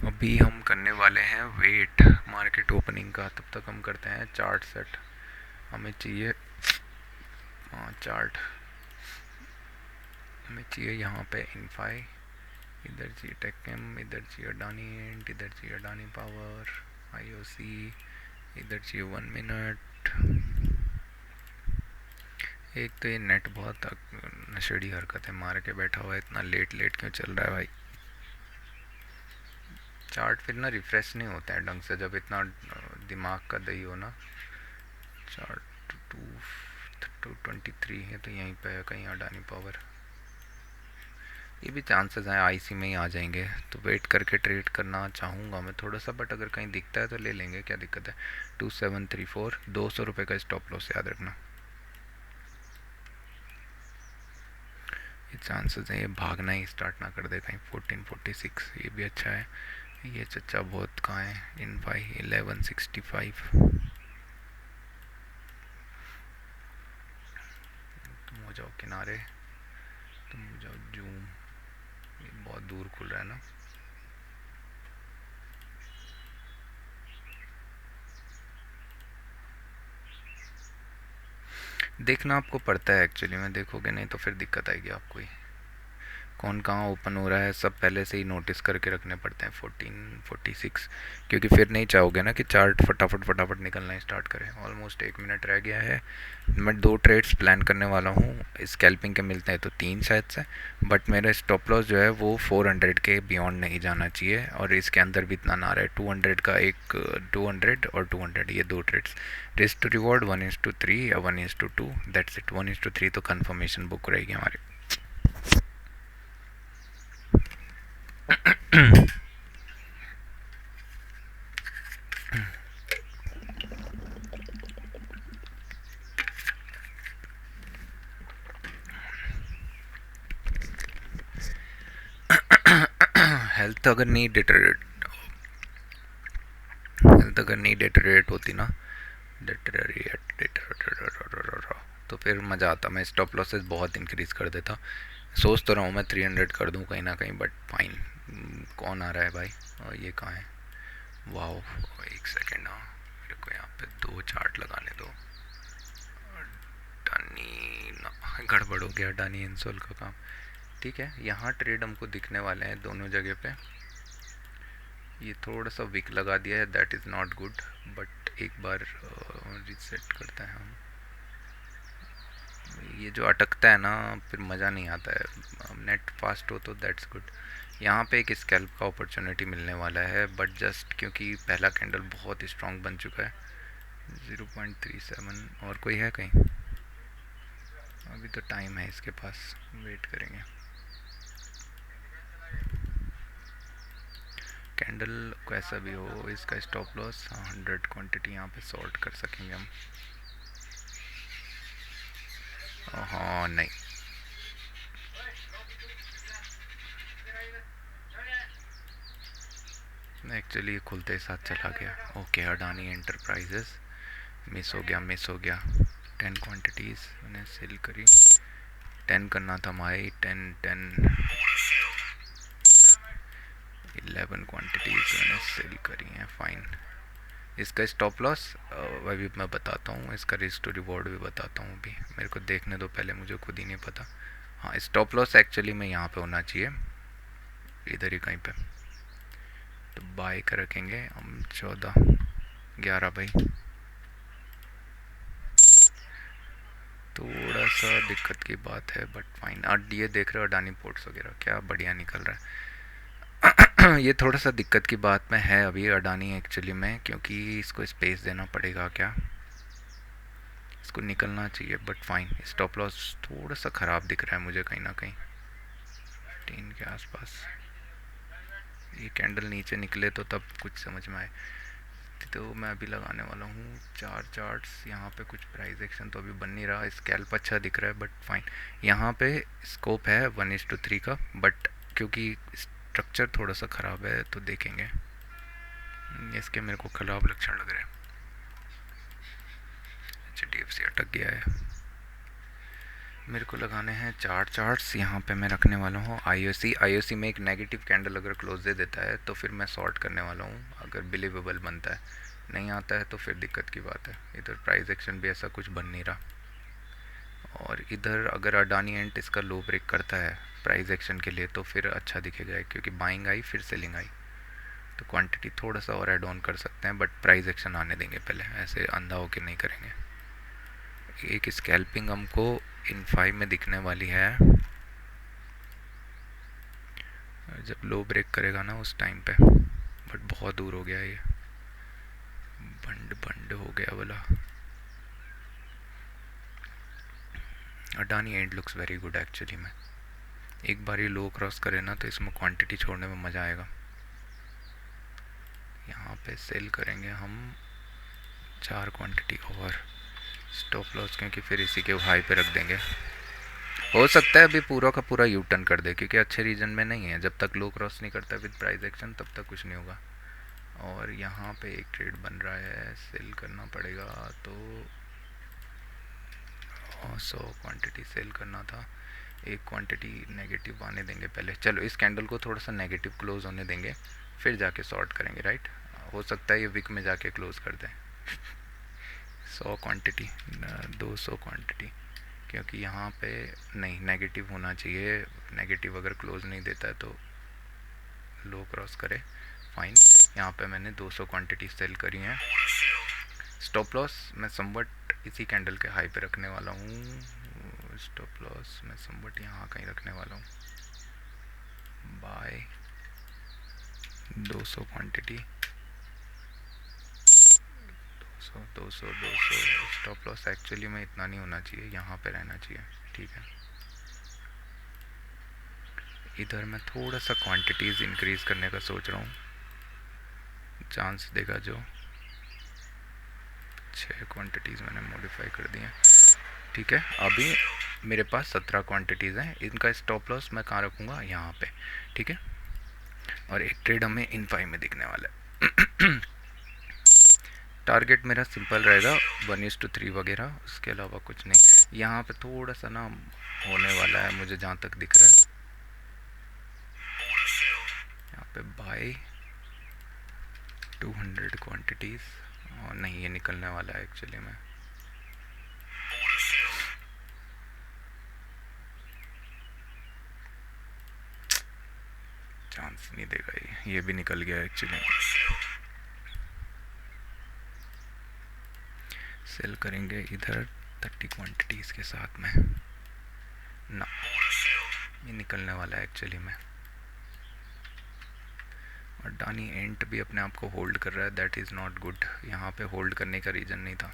अभी हम करने वाले हैं वेट मार्केट ओपनिंग का, तब तक हम करते हैं चार्ट सेट। हमें चाहिए चार्ट, हमें चाहिए यहाँ पे इनफाई, इधर चाहिए टेक्म, इधर चाहिए अडानी एंड, इधर चाहिए अडानी पावर, आईओसी, इधर चाहिए 1 मिनट। एक तो ये नेट बहुत नशेड़ी हरकत है, मार के बैठा हुआ है, इतना लेट लेट क्यों चल रहा है भाई। चार्ट फिर ना रिफ्रेश नहीं होता है ढंग से जब इतना दिमाग का दही हो ना। चार्ट 223 है, तो यहीं पे है कहीं अडानी पावर। ये भी चांसेस हैं आईसी में ही आ जाएंगे, तो वेट करके ट्रेड करना चाहूँगा मैं थोड़ा सा, बट अगर कहीं दिखता है तो ले लेंगे, क्या दिक्कत है। 2734, 200 रुपये का स्टॉप लॉस याद रखना। ये चांसेस हैं ये भागना ही स्टार्ट ना कर दे कहीं। 1446 ये भी अच्छा है। ये चच्चा बहुत कहाँ है, इन भाई 1165। तुम हो जाओ किनारे, तुम हो जाओ जूम, ये बहुत दूर खुल रहा है ना। देखना आपको पड़ता है एक्चुअली में, देखोगे नहीं तो फिर दिक्कत आएगी आपको ही। कौन कहाँ ओपन हो रहा है सब पहले से ही नोटिस करके रखने पड़ते हैं। 1446, क्योंकि फिर नहीं चाहोगे ना कि चार्ट फटाफट फटाफट निकलना स्टार्ट करें। ऑलमोस्ट 1 मिनट रह गया है। मैं 2 ट्रेड्स प्लान करने वाला हूँ, स्कैल्पिंग के मिलते हैं तो 3 शायद से, बट मेरा स्टॉप लॉस जो है वो 400 के बियॉन्ड नहीं जाना चाहिए, और इसके अंदर भी इतना ना रहा है। 200 का एक, 200 और 200, ये 2 ट्रेड्स। रिस्क टू रिवॉर्ड 1:3 या 1:2, दैट्स इट। 1:3 तो कन्फर्मेशन बुक रहेगी हमारी। हेल्थ अगर नहीं डिटेरिएट, हेल्थ अगर नहीं डिटेरिएट होती ना, डिटेरिएट, तो फिर मज़ा आता। मैं स्टॉप लॉसेस बहुत इंक्रीज़ कर देता। सोच तो रहा हूँ मैं 300 कर दूँ कहीं ना कहीं, बट फाइन। कौन आ रहा है भाई, और ये कहाँ है। वाओ, एक सेकेंड, हाँ मेरे को यहाँ पे 2 चार्ट लगाने दो। डानी गड़बड़ हो गया, डानी इंसोल का काम। ठीक है, यहाँ ट्रेड हमको दिखने वाले हैं दोनों जगह पे। ये थोड़ा सा वीक लगा दिया है, that is not good, but एक बार रिसेट करते हैं हम। ये जो अटकता है ना फिर मज़ा नहीं आता है। नेट फास्ट हो तो दैट्स गुड। यहाँ पे एक स्कैल्प का अपॉर्चुनिटी मिलने वाला है, बट जस्ट क्योंकि पहला कैंडल बहुत स्ट्रॉन्ग बन चुका है। 0.37, और कोई है कहीं, अभी तो टाइम है इसके पास, वेट करेंगे। कैंडल कैसा भी हो, इसका स्टॉप लॉस 100 क्वांटिटी यहाँ पे सॉर्ट कर सकेंगे हम। हाँ नहीं, एक्चुअली खुलते ही साथ चला गया। ओके, अडानी एंटरप्राइजेस मिस हो गया, मिस हो गया। 10 क्वांटिटीज़ मैंने सेल करी, 10 करना था भाई, 10 11 क्वांटिटीज़ मैंने सेल करी हैं, फाइन। इसका स्टॉप लॉस अभी मैं बताता हूँ, इसका रिस्क टू रिवॉर्ड भी बताता हूँ। अभी मेरे को देखने दो पहले, मुझे खुद ही नहीं पता। हाँ, स्टॉप लॉस एक्चुअली में यहाँ पे होना चाहिए, इधर ही कहीं पे। तो बाय कर रखेंगे हम 14-11 भाई। थोड़ा सा दिक्कत की बात है, बट फाइन। ये देख रहे हो अडानी पोर्ट्स वगैरह क्या बढ़िया निकल रहा है। ये थोड़ा सा दिक्कत की बात में है अभी अडानी एक्चुअली में, क्योंकि इसको स्पेस देना पड़ेगा क्या, इसको निकलना चाहिए, बट फाइन। स्टॉप लॉस थोड़ा सा ख़राब दिख रहा है मुझे कहीं ना कहीं, 3 के आसपास। ये कैंडल नीचे निकले तो तब कुछ समझ में आए। तो मैं अभी लगाने वाला हूँ 4 चार्ट्स। यहाँ पे कुछ प्राइस एक्शन तो अभी बन नहीं रहा, स्कैल्प अच्छा दिख रहा है बट फाइन। यहाँ पे स्कोप है 1:3 का, बट क्योंकि स्ट्रक्चर थोड़ा सा ख़राब है तो देखेंगे। इसके मेरे को ख़राब लक्षण लग रहे हैं। HDFC अटक गया है। मेरे को लगाने हैं 4 चार्ट्स। यहाँ पे मैं रखने वाला हूँ IOC में एक नेगेटिव कैंडल अगर क्लोज दे देता है तो फिर मैं शॉर्ट करने वाला हूँ, अगर बिलीवेबल बनता है। नहीं आता है तो फिर दिक्कत की बात है। इधर प्राइस एक्शन भी ऐसा कुछ बन नहीं रहा, और इधर अगर अडानी एंट इसका लो ब्रेक करता है प्राइस एक्शन के लिए तो फिर अच्छा दिखेगा, क्योंकि बाइंग आई फिर सेलिंग आई, तो क्वांटिटी थोड़ा सा और ऐड ऑन कर सकते हैं, बट प्राइस एक्शन आने देंगे पहले, ऐसे अंधा होकर नहीं करेंगे। एक स्कैल्पिंग हमको इन 5 में दिखने वाली है जब लो ब्रेक करेगा ना उस टाइम पे, बट बहुत दूर हो गया ये, बंड बंड हो गया बोला। Adani and looks very good actually में। एक बार ये लो क्रॉस करे ना तो इसमें क्वांटिटी छोड़ने में मज़ा आएगा। यहाँ पे सेल करेंगे हम 4 क्वांटिटी और स्टॉप लॉस, क्योंकि फिर इसी के हाई पे रख देंगे। हो सकता है अभी पूरा का पूरा यू टर्न कर दे, क्योंकि अच्छे रीजन में नहीं है। जब तक लो क्रॉस नहीं करता विद प्राइस एक्शन तब तक कुछ नहीं होगा। और यहाँ पे एक ट्रेड बन रहा है, सेल करना पड़ेगा, तो 100 क्वांटिटी सेल करना था। एक क्वांटिटी नेगेटिव आने देंगे पहले। चलो इस कैंडल को थोड़ा सा नेगेटिव क्लोज होने देंगे, फिर जाके शॉर्ट करेंगे, राइट। हो सकता है ये विक में जाके क्लोज कर दें 100 क्वांटिटी 200 क्वांटिटी, क्योंकि यहाँ पे नहीं नेगेटिव होना चाहिए। नेगेटिव अगर क्लोज नहीं देता है तो लो क्रॉस करे, फाइन। यहाँ पे मैंने 200 क्वांटिटी सेल करी हैं। स्टॉप लॉस मैं समवट इसी कैंडल के हाई पे रखने वाला हूँ। स्टॉप लॉस मैं समवट यहाँ कहीं रखने वाला हूँ। Buy 200 quantity, 200 stop loss actually में इतना नहीं होना चाहिए, यहाँ पे रहना चाहिए, ठीक है। इधर मैं थोड़ा सा क्वांटिटीज़ इंक्रीज़ करने का सोच रहा हूँ, चांस देगा जो। 6 क्वांटिटीज़ मैंने मॉडिफाई कर दी हैं, ठीक है। अभी मेरे पास 17 क्वांटिटीज़ हैं। इनका स्टॉप लॉस मैं कहाँ रखूँगा, यहाँ पे, ठीक है। और एक ट्रेड हमें इन 5 में दिखने वाला है। टारगेट मेरा सिंपल रहेगा 1:3 वगैरह, उसके अलावा कुछ नहीं। यहाँ पे थोड़ा सा ना होने वाला है मुझे जहाँ तक दिख रहा है। यहाँ पे बाय 200 क्वांटिटीज़, और नहीं ये निकलने वाला है एक्चुअली में। चांस नहीं देगा ये भी निकल गया एक्चुअली। सेल करेंगे इधर 30 क्वांटिटीज़ के साथ में ना, ये निकलने वाला है एक्चुअली में। और अडानी एंट भी अपने आप को होल्ड कर रहा है, दैट इज़ नॉट गुड। यहाँ पे होल्ड करने का रीज़न नहीं था।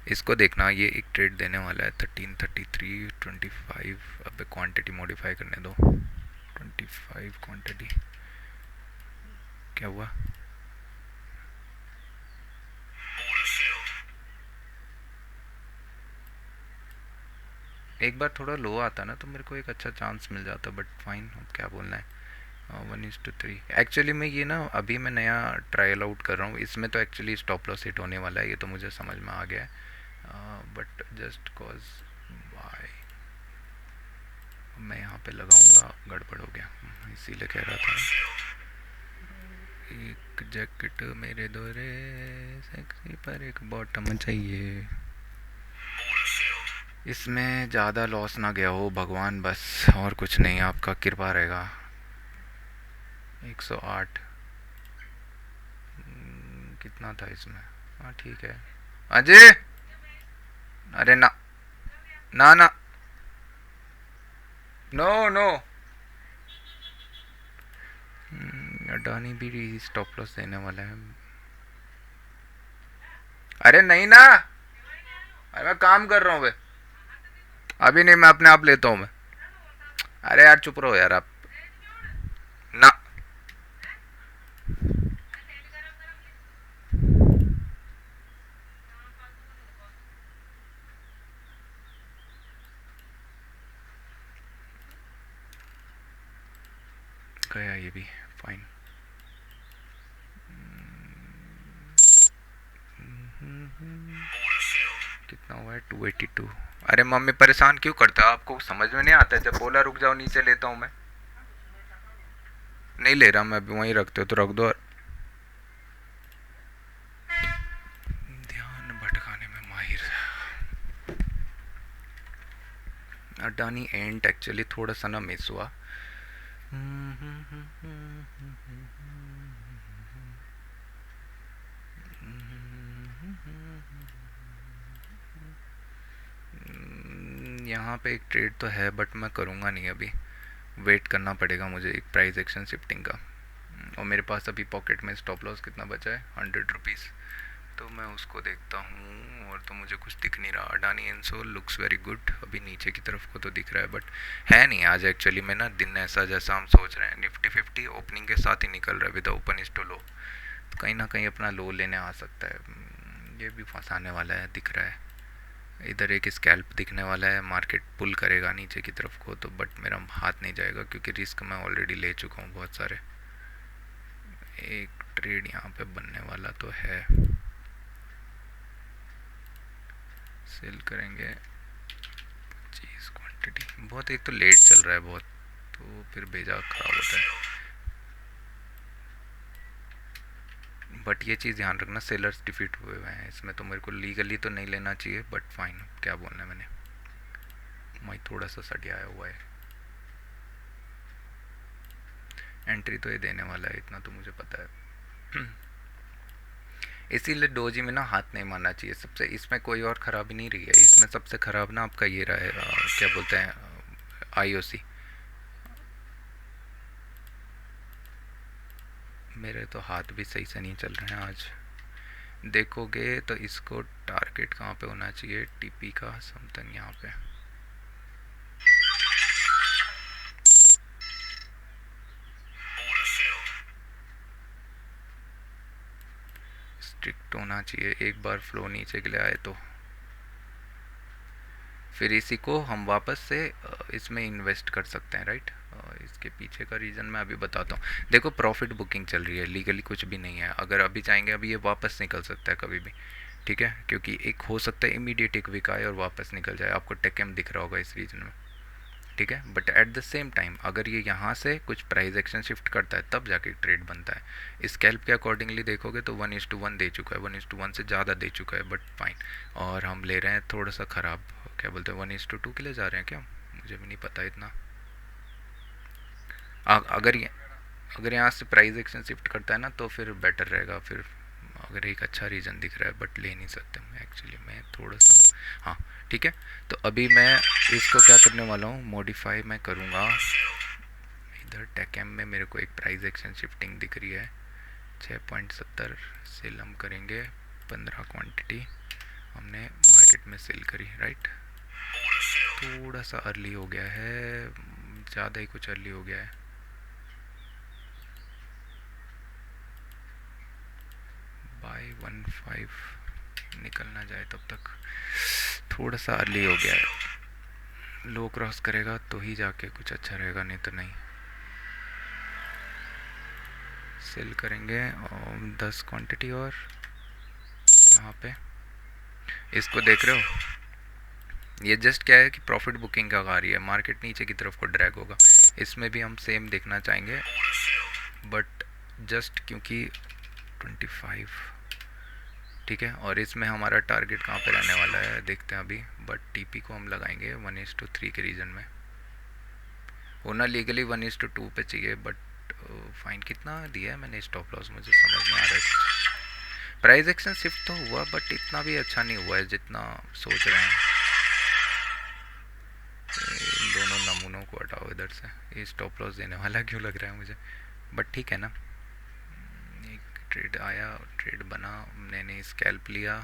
इसको देखना, ये एक ट्रेड देने वाला है 13, 33, 25। अब क्वांटिटी मॉडिफाई करने दो, 25 क्वांटिटी। क्या हुआ, एक बार थोड़ा लो आता ना तो मेरे को एक अच्छा चांस मिल जाता, बट फाइन, अब क्या बोलना है। 1:3 एक्चुअली में ये ना अभी मैं नया ट्रायल आउट कर रहा हूँ, इसमें तो एक्चुअली स्टॉप लॉस हिट होने वाला है, ये तो मुझे समझ में आ गया है। बट जस्ट कॉज बाय मैं यहाँ पे लगाऊंगा, गड़बड़ हो गया, इसीलिए कह रहा था। एक जैकेट मेरे दोरे सेक्सी पर एक बॉटम चाहिए। इसमें ज़्यादा लॉस ना गया हो भगवान, बस और कुछ नहीं, आपका कृपा रहेगा। 108 कितना था इसमें, हाँ ठीक है। अजय, अरे ना ना ना, नो नो, अडानी भी स्टॉप लॉस देने वाला है। अरे नहीं ना, अरे मैं काम कर रहा हूँ वे, अभी नहीं, मैं अपने आप लेता हूँ मैं। अरे यार चुप रहो यार आप, ना गया ये भी, फाइन। कितना हुआ है? 282। अरे मम्मी परेशान क्यों करता है? आपको समझ में नहीं आता है? जब बोला रुक जाओ नीचे लेता हूँ मैं। नहीं ले रहा मैं अभी, वहीं रखते हो तो रख दो। ध्यान भटकाने में माहिर। अडानी एंड एक्चुअली थोड़ा सा ना मिस हुआ। यहाँ पे एक ट्रेड तो है बट मैं करूँगा नहीं अभी। वेट करना पड़ेगा मुझे एक प्राइस एक्शन शिफ्टिंग का। और मेरे पास अभी पॉकेट में स्टॉप लॉस कितना बचा है? 100 रुपीज़। तो मैं उसको देखता हूँ। और तो मुझे कुछ दिख नहीं रहा। Adani Enzo looks very good. अभी नीचे की तरफ को तो दिख रहा है बट है नहीं आज एक्चुअली में ना, दिन ऐसा जैसा हम सोच रहे हैं। निफ्टी 50 ओपनिंग के साथ ही निकल रहा है with open is to low. तो कहीं ना कहीं अपना लो लेने आ सकता है। ये भी फंसाने वाला है दिख रहा है। इधर एक स्कैल्प दिखने वाला है, मार्केट पुल करेगा नीचे की तरफ को तो, बट मेरा हाथ नहीं जाएगा क्योंकि रिस्क मैं ऑलरेडी ले चुका हूँ बहुत सारे। एक ट्रेड यहाँ पे बनने वाला तो है, सेल करेंगे। चीज़ क्वांटिटी बहुत, एक तो लेट चल रहा है बहुत, तो फिर भेजा खराब होता है। बट ये चीज़ ध्यान रखना, सेलर्स डिफीट हुए हुए हैं इसमें, तो मेरे को लीगली तो नहीं लेना चाहिए बट फाइन, क्या बोलना है मैंने। मैं थोड़ा सा सट आया हुआ है। एंट्री तो ये देने वाला है, इतना तो मुझे पता है। इसीलिए डोजी में ना हाथ नहीं मारना चाहिए सबसे। इसमें कोई और ख़राबी नहीं रही है, इसमें सबसे ख़राब ना आपका ये रहा है, क्या बोलते हैं, आईओसी। मेरे तो हाथ भी सही से नहीं चल रहे हैं आज। देखोगे तो इसको टारगेट कहाँ पे होना चाहिए? टीपी का समथिंग यहाँ पे। स्ट्रिक्ट होना चाहिए, एक बार फ्लो नीचे के लिए आए तो फिर इसी को हम वापस से इसमें इन्वेस्ट कर सकते हैं, राइट। इसके पीछे का रीज़न मैं अभी बताता हूँ। देखो प्रॉफिट बुकिंग चल रही है, लीगली कुछ भी नहीं है। अगर अभी चाहेंगे अभी ये वापस निकल सकता है कभी भी, ठीक है, क्योंकि एक हो सकता है इमीडिएट एक वीक आए और वापस निकल जाए। आपको टेकएम दिख रहा होगा इस रीजन में, ठीक है। But at the same time अगर ये यहाँ से कुछ प्राइस एक्शन शिफ्ट करता है तब जाके ट्रेड बनता है। स्कैल्प के अकॉर्डिंगली देखोगे तो 1:1 दे चुका है, 1:1 से ज़्यादा दे चुका है, बट फाइन। और हम ले रहे हैं थोड़ा सा ख़राब, क्या बोलते हैं, 1:2 के लिए जा रहे हैं क्या? मुझे भी नहीं पता इतना। अगर ये, अगर यहाँ से प्राइस एक्शन शिफ्ट करता है ना तो फिर बेटर रहेगा। फिर अगर एक अच्छा रीज़न दिख रहा है बट ले नहीं सकते मैं एक्चुअली, मैं थोड़ा सा, हाँ ठीक है। तो अभी मैं इसको क्या करने वाला हूँ, मॉडिफाई मैं करूँगा। इधर टेकएम में मेरे को एक प्राइस एक्शन शिफ्टिंग दिख रही है 6.70। सेल हम करेंगे 15 क्वांटिटी हमने मार्केट में सेल करी, राइट। थोड़ा सा अर्ली हो गया है, ज़्यादा ही कुछ अर्ली हो गया है। बाय 1.5 निकलना जाए तब तक, थोड़ा सा अर्ली हो गया है। लो क्रॉस करेगा तो ही जाके कुछ अच्छा रहेगा, नहीं तो नहीं। सेल करेंगे और 10 क्वांटिटी और यहाँ पे इसको देख रहे हो, ये जस्ट क्या है कि प्रॉफिट बुकिंग का आ रही है, मार्केट नीचे की तरफ को ड्रैग होगा। इसमें भी हम सेम देखना चाहेंगे बट जस्ट क्योंकि 25, ठीक है। और इसमें हमारा टारगेट कहाँ पे रहने वाला है देखते हैं अभी, बट टीपी को हम लगाएंगे 1:3 के रीजन में। होना लीगली 1:2 पे चाहिए बट फाइन कितना दिया है मैंने स्टॉप लॉस, मुझे समझ नहीं आ रहा है कुछ। प्राइस एक्शन शिफ्ट तो हुआ बट इतना भी अच्छा नहीं हुआ है जितना सोच रहे हैं। इन दोनों नमूनों को हटाओ इधर से, ये स्टॉप लॉस देने वाला क्यों लग रहा है मुझे, बट ठीक है ना। एक ट्रेड आया, ट्रेड बना, मैंने स्कैल्प लिया,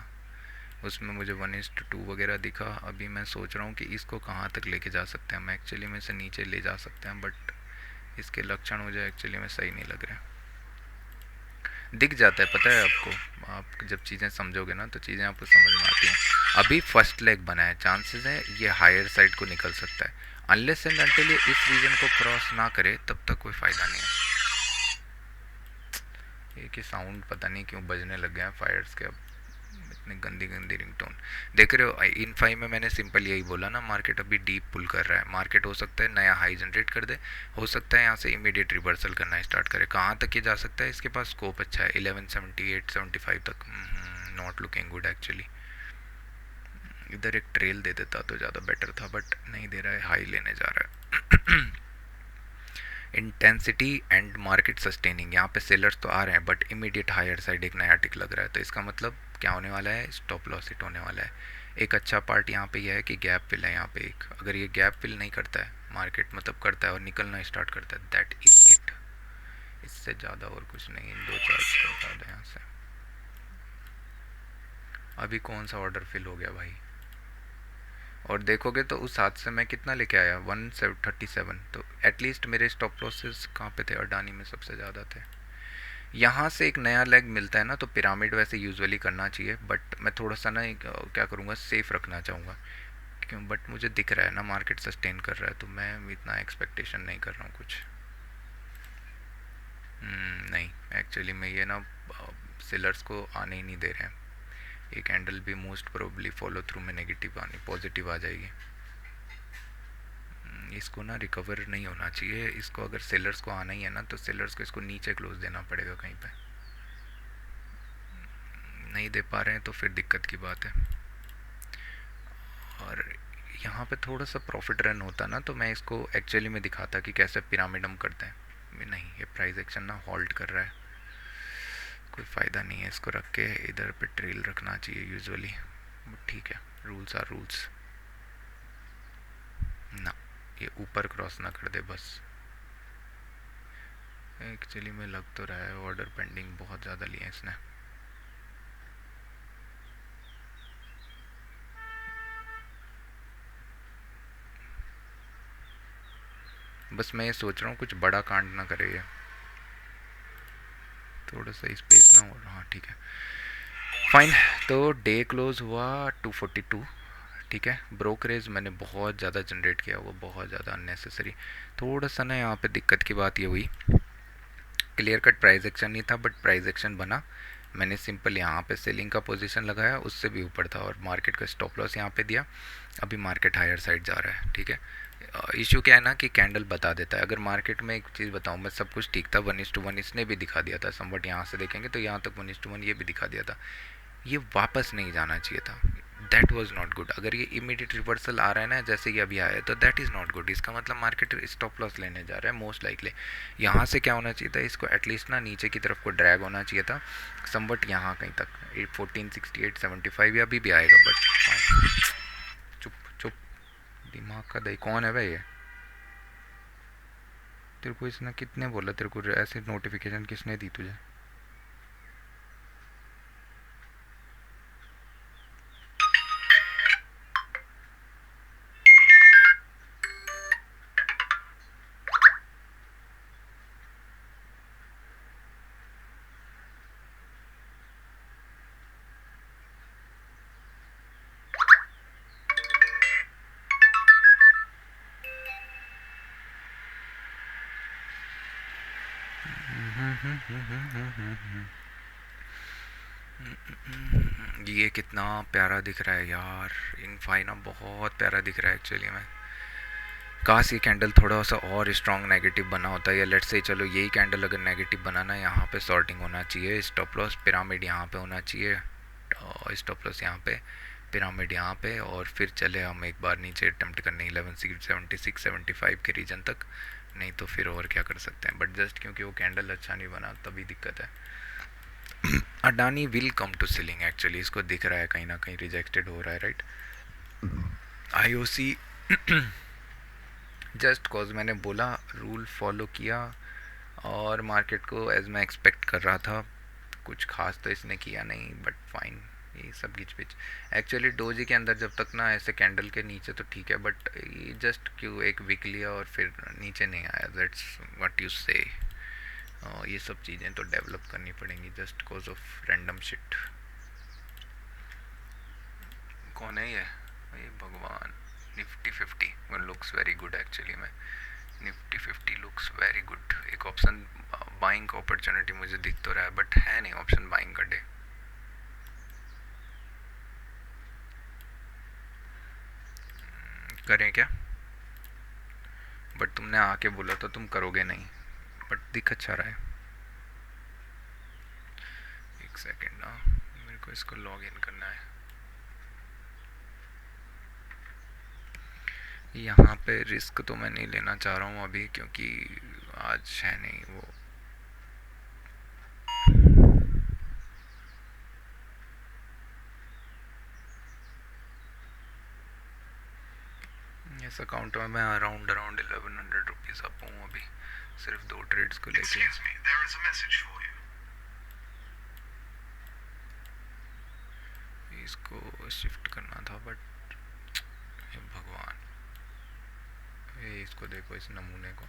उसमें मुझे 1:2 वगैरह दिखा। अभी मैं सोच रहा हूँ कि इसको कहाँ तक लेके जा सकते हैं, मैं एक्चुअली में से नीचे ले जा सकते हैं बट इसके लक्षण मुझे एक्चुअली में सही नहीं लग रहे। दिख जाता है पता है आपको, आप जब चीज़ें समझोगे ना तो चीज़ें आपको समझ में आती हैं। अभी फर्स्ट लेग बना है, चांसेस है ये हायर साइड को निकल सकता है। अनलेस एंड अनटिल ये इस रीजन को क्रॉस ना करे तब तक कोई फ़ायदा नहीं है। ये कि साउंड पता नहीं क्यों बजने लग गए हैं फायर्स के अब, इतनी गंदी गंदी रिंगटोन। देख रहे हो इन 5 में मैंने सिंपल यही बोला ना, मार्केट अभी डीप पुल कर रहा है। मार्केट हो सकता है नया हाई जनरेट कर दे, हो सकता है यहाँ से इमीडिएट रिवर्सल करना स्टार्ट करे। कहाँ तक ये जा सकता है, इसके पास स्कोप अच्छा है 1178-75 तक। Not looking good actually. इधर एक ट्रेल दे देता तो ज़्यादा बेटर था, बट नहीं दे रहा है, हाई लेने जा रहा है। इंटेंसिटी एंड मार्केट सस्टेनिंग, यहाँ पे सेलर्स तो आ रहे हैं बट इमीडिएट हायर साइड एक नया टिक लग रहा है, तो इसका मतलब क्या होने वाला है, स्टॉप लॉस हिट होने वाला है। एक अच्छा पार्ट यहाँ पे यह है कि गैप फिल है यहाँ पे एक, अगर ये गैप फिल नहीं करता है मार्केट, मतलब करता है और निकलना स्टार्ट करता है, दैट इज इट। इससे ज़्यादा और कुछ नहीं। इन दो चार्ज को हटा दें यहाँ से। अभी कौन सा ऑर्डर फिल हो गया भाई, और देखोगे तो उस हाथ से मैं कितना लेके आया 137, तो एटलीस्ट मेरे स्टॉप लॉसेस कहाँ पे थे, अडानी में सबसे ज़्यादा थे। यहाँ से एक नया लेग मिलता है ना, तो पिरामिड वैसे यूजुअली करना चाहिए, बट मैं थोड़ा सा ना क्या करूँगा, सेफ रखना चाहूँगा क्यों, बट मुझे दिख रहा है ना मार्केट सस्टेन कर रहा है, तो मैं इतना एक्सपेक्टेशन नहीं कर रहा हूँ कुछ। नहीं एक्चुअली मैं ये ना सेलर्स को आने ही नहीं दे रहे हैं। ये कैंडल भी मोस्ट प्रोबेबली फॉलो थ्रू में नेगेटिव आनी, पॉजिटिव आ जाएगी। इसको ना रिकवर नहीं होना चाहिए, इसको अगर सेलर्स को आना ही है ना, तो सेलर्स को इसको नीचे क्लोज देना पड़ेगा कहीं पे। नहीं दे पा रहे हैं तो फिर दिक्कत की बात है। और यहाँ पे थोड़ा सा प्रॉफिट रन होता ना, तो मैं इसको एक्चुअली में दिखाता कि कैसे पिरामिड हम करते हैं। नहीं, ये प्राइस एक्शन ना हॉल्ट कर रहा है, कोई फ़ायदा नहीं है इसको रख के। इधर पे ट्रेल रखना चाहिए यूजुअली, ठीक है, रूल्स आर रूल्स ना। ये ऊपर क्रॉस ना कर दे बस। एक्चुअली में लग तो रहा है ऑर्डर पेंडिंग बहुत ज़्यादा लिया इसने। बस मैं ये सोच रहा हूँ कुछ बड़ा कांड ना करे ये, थोड़ा सा स्पेस ना हो। हाँ ठीक है, फाइन। तो डे क्लोज हुआ 242, ठीक है। ब्रोकरेज मैंने बहुत ज़्यादा जनरेट किया, वो बहुत ज़्यादा अननेसेसरी। थोड़ा सा ना यहाँ पे दिक्कत की बात ये हुई, क्लियर कट प्राइस एक्शन नहीं था बट प्राइस एक्शन बना। मैंने सिंपल यहाँ पे सेलिंग का पोजीशन लगाया, उससे भी ऊपर था, और मार्केट का स्टॉप लॉस यहाँ पे दिया। अभी मार्केट हायर साइड जा रहा है, ठीक है। इशू क्या है ना कि कैंडल बता देता है। अगर मार्केट में एक चीज़ बताऊँ मैं, सब कुछ ठीक था 1:1, इसने भी दिखा दिया था समवट। यहाँ से देखेंगे तो यहाँ तक 1:1 ये भी दिखा दिया था। ये वापस नहीं जाना चाहिए था, दैट वॉज नॉट गुड। अगर ये इमीडिएट रिवर्सल आ रहा है ना, जैसे कि अभी आया है, तो दैट इज़ नॉट गुड। इसका मतलब मार्केट स्टॉप लॉस लेने जा रहा है मोस्ट लाइकली। यहाँ से क्या होना चाहिए था, इसको एटलीस्ट ना नीचे की तरफ को ड्रैग होना चाहिए था समवट, यहाँ कहीं तक 1468-75 या अभी भी आएगा, बट चुप चुप, दिमाग का दही कौन है भाई ये? तेरे को इसने कितने बोला, तेरे को ऐसे नोटिफिकेशन किसने दी तुझे? ये कितना प्यारा दिख रहा है यार, इनफाइना बहुत प्यारा दिख रहा है एक्चुअली में। काश ये कैंडल थोड़ा सा और स्ट्रॉन्ग नेगेटिव बना होता है, या लेट्स से चलो यही कैंडल अगर नेगेटिव बनाना, यहाँ पे सॉर्टिंग होना चाहिए, स्टॉप लॉस पिरामिड यहाँ पे होना चाहिए, स्टॉप लॉस यहाँ पे, पिरामिड यहाँ पे, और फिर चले हम एक बार नीचे अटेम्प्ट करने 1176-75 के रीजन तक। नहीं तो फिर और क्या कर सकते हैं, बट जस्ट क्योंकि वो कैंडल अच्छा नहीं बना तभी दिक्कत है। Adani will come to ceiling actually, इसको दिख रहा है कहीं ना कहीं रिजेक्टेड हो रहा है, राइट। आईओसी जस्ट कॉज मैंने बोला, रूल फॉलो किया, और मार्केट को एज मैं एक्सपेक्ट कर रहा था, कुछ खास तो इसने किया नहीं, बट फाइन। ये सब गिच पिच एक्चुअली डोजी के अंदर जब तक ना ऐसे कैंडल के नीचे तो ठीक है, बट ये जस्ट क्यों एक वीक लिया और फिर नीचे नहीं आया, दैट्स व्हाट यू से। ये सब चीज़ें तो डेवलप करनी पड़ेंगी just cause of random shit. कौन है ये? भगवान, Nifty 50 looks very good actually में। Nifty 50 looks very good. एक ऑप्शन बाइंग का अपॉर्चुनिटी मुझे दिख तो रहा है, बट है नहीं ऑप्शन बाइंग का डे। करें क्या? बट तुमने आके बोला तो तुम करोगे नहीं, बट दिख अच्छा रहा है। एक सेकेंड ना, मेरे को इसको लॉग इन करना है। यहाँ पे रिस्क तो मैं नहीं लेना चाह रहा हूँ अभी, क्योंकि आज है नहीं वो। इस अकाउंट में मैं अराउंड 1100 रुपीज़ अप हूँ अभी, सिर्फ 2 ट्रेड्स को लेके। इसको शिफ्ट करना था, बट हे भगवान, ये इसको देखो, इस नमूने को।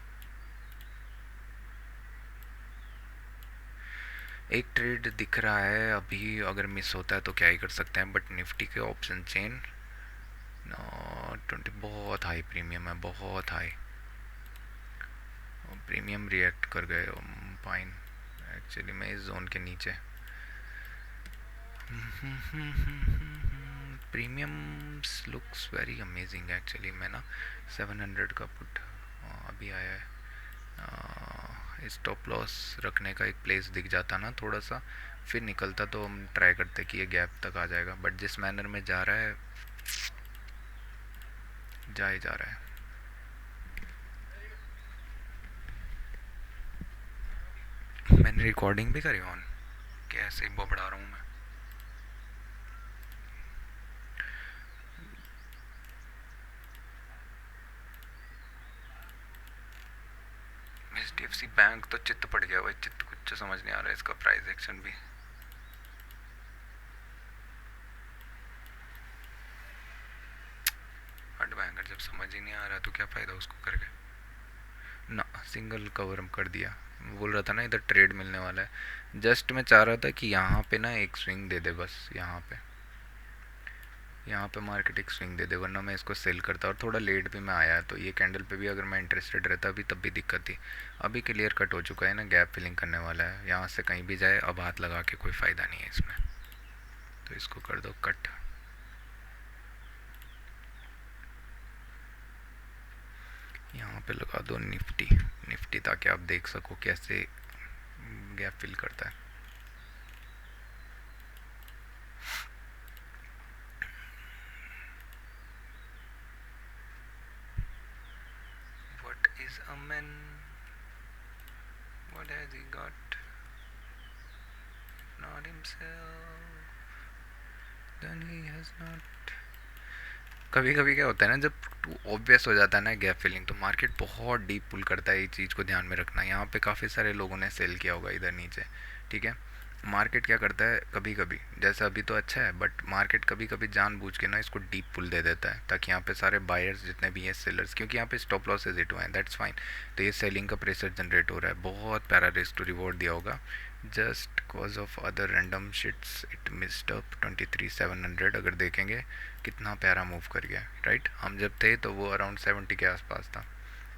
एक ट्रेड दिख रहा है अभी, अगर मिस होता है तो क्या ही कर सकते हैं, बट निफ्टी के ऑप्शन चेन 20 बहुत हाई प्रीमियम है, बहुत हाई प्रीमियम रिएक्ट कर गए फाइन एक्चुअली में इस जोन के नीचे। Premiums looks very amazing actually में ना। 700 का पुट अभी आया है। स्टॉप लॉस रखने का एक प्लेस दिख जाता ना थोड़ा सा, फिर निकलता तो हम ट्राई करते कि ये गैप तक आ जाएगा, बट जिस मैनर में जा रहा है, जा ही जा रहा है। मैंने रिकॉर्डिंग भी करी ऑन, कैसे ही बबड़ा रहा हूँ मैं। HDFC बैंक तो चित्त पड़ गया भाई, चित्त कुछ समझ नहीं आ रहा है इसका प्राइस एक्शन भी। हट बैंकर, जब समझ ही नहीं आ रहा तो क्या फ़ायदा उसको करके ना। सिंगल कवर कर दिया, बोल रहा था ना इधर ट्रेड मिलने वाला है। जस्ट मैं चाह रहा था कि यहाँ पे ना एक स्विंग दे दे बस, यहाँ पे मार्केट एक स्विंग दे दे, वरना मैं इसको सेल करता। और थोड़ा लेट भी मैं आया, तो ये कैंडल पे भी अगर मैं इंटरेस्टेड रहता अभी, तब भी दिक्कत थी। अभी क्लियर कट हो चुका है ना, गैप फिलिंग करने वाला है, यहाँ से कहीं भी जाए अब हाथ लगा के कोई फ़ायदा नहीं है इसमें, तो इसको कर दो कट। यहाँ पे लगा दो निफ्टी ताकि आप देख सको कैसे गैप फिल करता है। What is a man? What has he got? Not himself. Then he has not. कभी कभी क्या होता है ना, जब ऑब्वियस हो जाता है ना गैप फिलिंग, तो मार्केट बहुत डीप पुल करता है। ये चीज़ को ध्यान में रखना। यहाँ पे काफ़ी सारे लोगों ने सेल किया होगा इधर नीचे, ठीक है। मार्केट क्या करता है कभी कभी, जैसे अभी तो अच्छा है, बट मार्केट कभी कभी जानबूझ के ना इसको डीप पुल दे देता है, ताकि यहाँ पे सारे बायर्स जितने भी हैं, सेलर्स, क्योंकि यहाँ पे स्टॉप लॉसेज हिट हुए हैं, दैट्स फाइन, तो ये सेलिंग का प्रेशर जनरेट हो रहा है। बहुत प्यारा रिस्क टू रिवॉर्ड दिया होगा, just cause of other random sheets it missed up 23,700। अगर देखेंगे कितना प्यारा मूव कर गया, राइट। हम जब थे तो वो अराउंड 70 के आसपास था,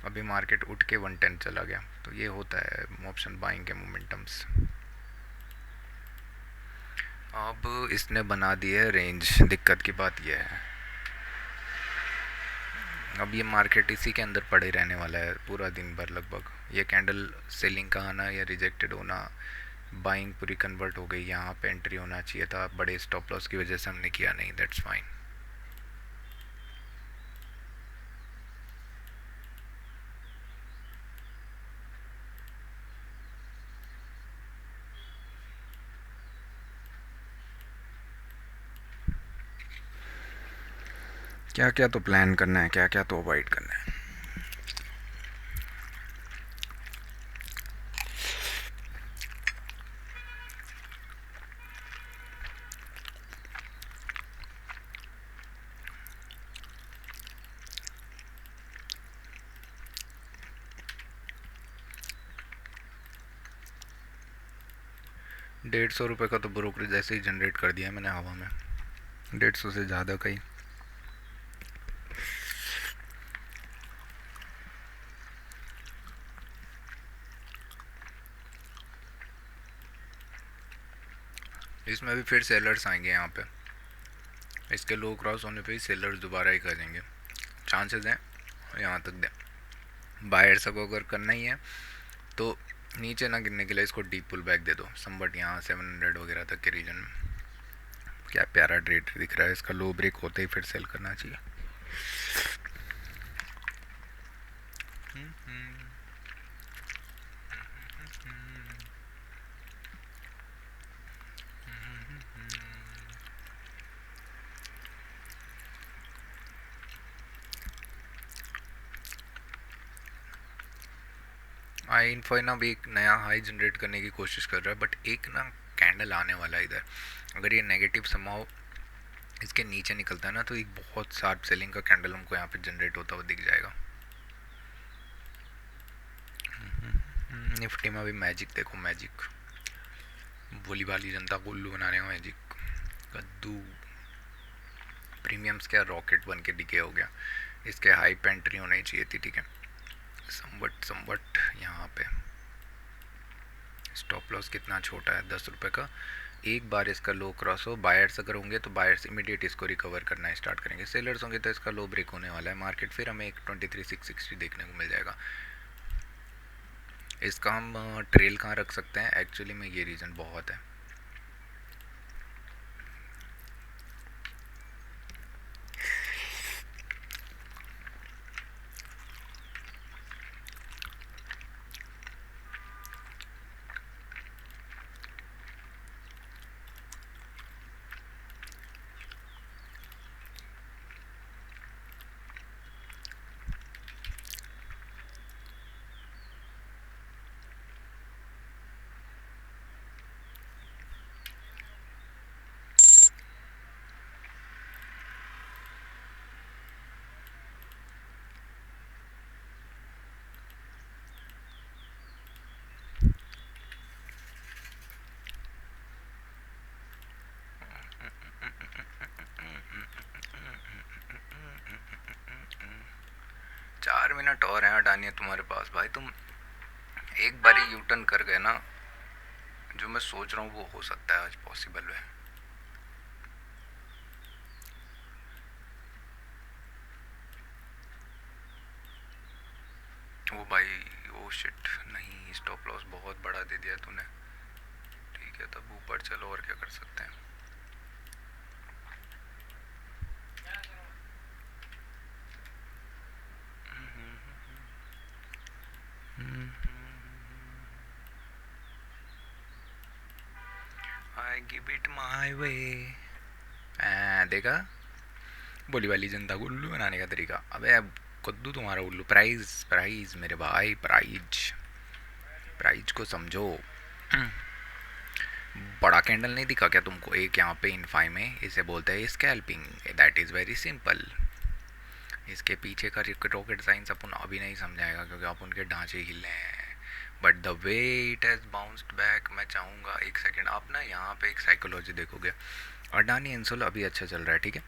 अभी मार्केट उठ के 110 चला गया। तो ये होता है ऑप्शन बाइंग के मोमेंटम्स। अब इसने बना दिए रेंज, दिक्कत की बात यह है अब ये मार्केट इसी के अंदर पड़े रहने वाला है पूरा दिन भर लगभग। ये कैंडल सेलिंग का आना या रिजेक्टेड होना, बाइंग पूरी कन्वर्ट हो गई, यहाँ पे एंट्री होना चाहिए था, बड़े स्टॉप लॉस की वजह से हमने किया नहीं, दैट्स फाइन। क्या क्या तो प्लान करना है, क्या क्या तो अवॉइड करना है। 150 रुपये का तो ब्रोकरेज ऐसे ही जनरेट कर दिया मैंने हवा में, 150 से ज़्यादा का ही। इसमें भी फिर सेलर्स आएंगे यहाँ पे, इसके लो क्रॉस होने पे ही सेलर्स दोबारा ही करेंगे, चांसेस हैं यहाँ तक दें। बायर्स को अगर करना ही है तो नीचे ना गिरने के लिए इसको डीप पुल बैक दे दो समबट यहाँ 700 वगैरह तक के रीजन में। क्या प्यारा ट्रेड दिख रहा है, इसका लो ब्रेक होते ही फिर सेल करना चाहिए। आई इन्फो ना भी एक नया हाई जनरेट करने की कोशिश कर रहा है, बट एक ना कैंडल आने वाला है इधर। अगर ये नेगेटिव समाव इसके नीचे निकलता है ना तो एक बहुत शार्प सेलिंग का कैंडल हमको यहाँ पे जनरेट होता हुआ दिख जाएगा। निफ्टी में भी मैजिक देखो, मैजिक भोली भाली जनता को उल्लू बनाने का मैजिक। कद्दू प्रीमियम्स क्या रॉकेट बन के डिके हो गया, इसके हाई पे एंट्री होनी चाहिए थी, ठीक है। समवट यहाँ पे स्टॉप लॉस कितना छोटा है, 10 रुपये का। एक बार इसका लो क्रॉस हो, बायर्स अगर होंगे तो बायर्स इमीडिएट इसको रिकवर करना स्टार्ट करेंगे, सेलर्स होंगे तो इसका लो ब्रेक होने वाला है मार्केट, फिर हमें एक 23,660 देखने को मिल जाएगा। इसका हम ट्रेल कहाँ रख सकते हैं, एक्चुअली में ये रीज़न बहुत है। मिनट और हैं अडानी तुम्हारे पास भाई, तुम एक बार ही यू टर्न कर गए ना, जो मैं सोच रहा हूँ वो हो सकता है आज पॉसिबल है। ओ भाई ओ शिट, नहीं स्टॉप लॉस बहुत बड़ा दे दिया तूने, ठीक है तब ऊपर चलो और क्या कर सकते हैं। I give it my way। देखा बोली वाली जनता को उल्लू बनाने का तरीका। अबे अब कद्दू तुम्हारा उल्लू। प्राइज प्राइज मेरे भाई, प्राइज प्राइज को समझो। बड़ा कैंडल नहीं दिखा क्या तुमको एक यहाँ पे इनफाई में, इसे बोलते हैं scalping, that is very simple. इसके पीछे का रॉकेट साइंस अपन अभी नहीं समझाएगा क्योंकि आप उनके ढांचे हिले हैं, but the way it has bounced back. मैं चाहूँगा एक सेकेंड आप ना यहाँ पे एक साइकोलॉजी देखोगे। अडानी इंसोल अभी अच्छा चल रहा है, ठीक है,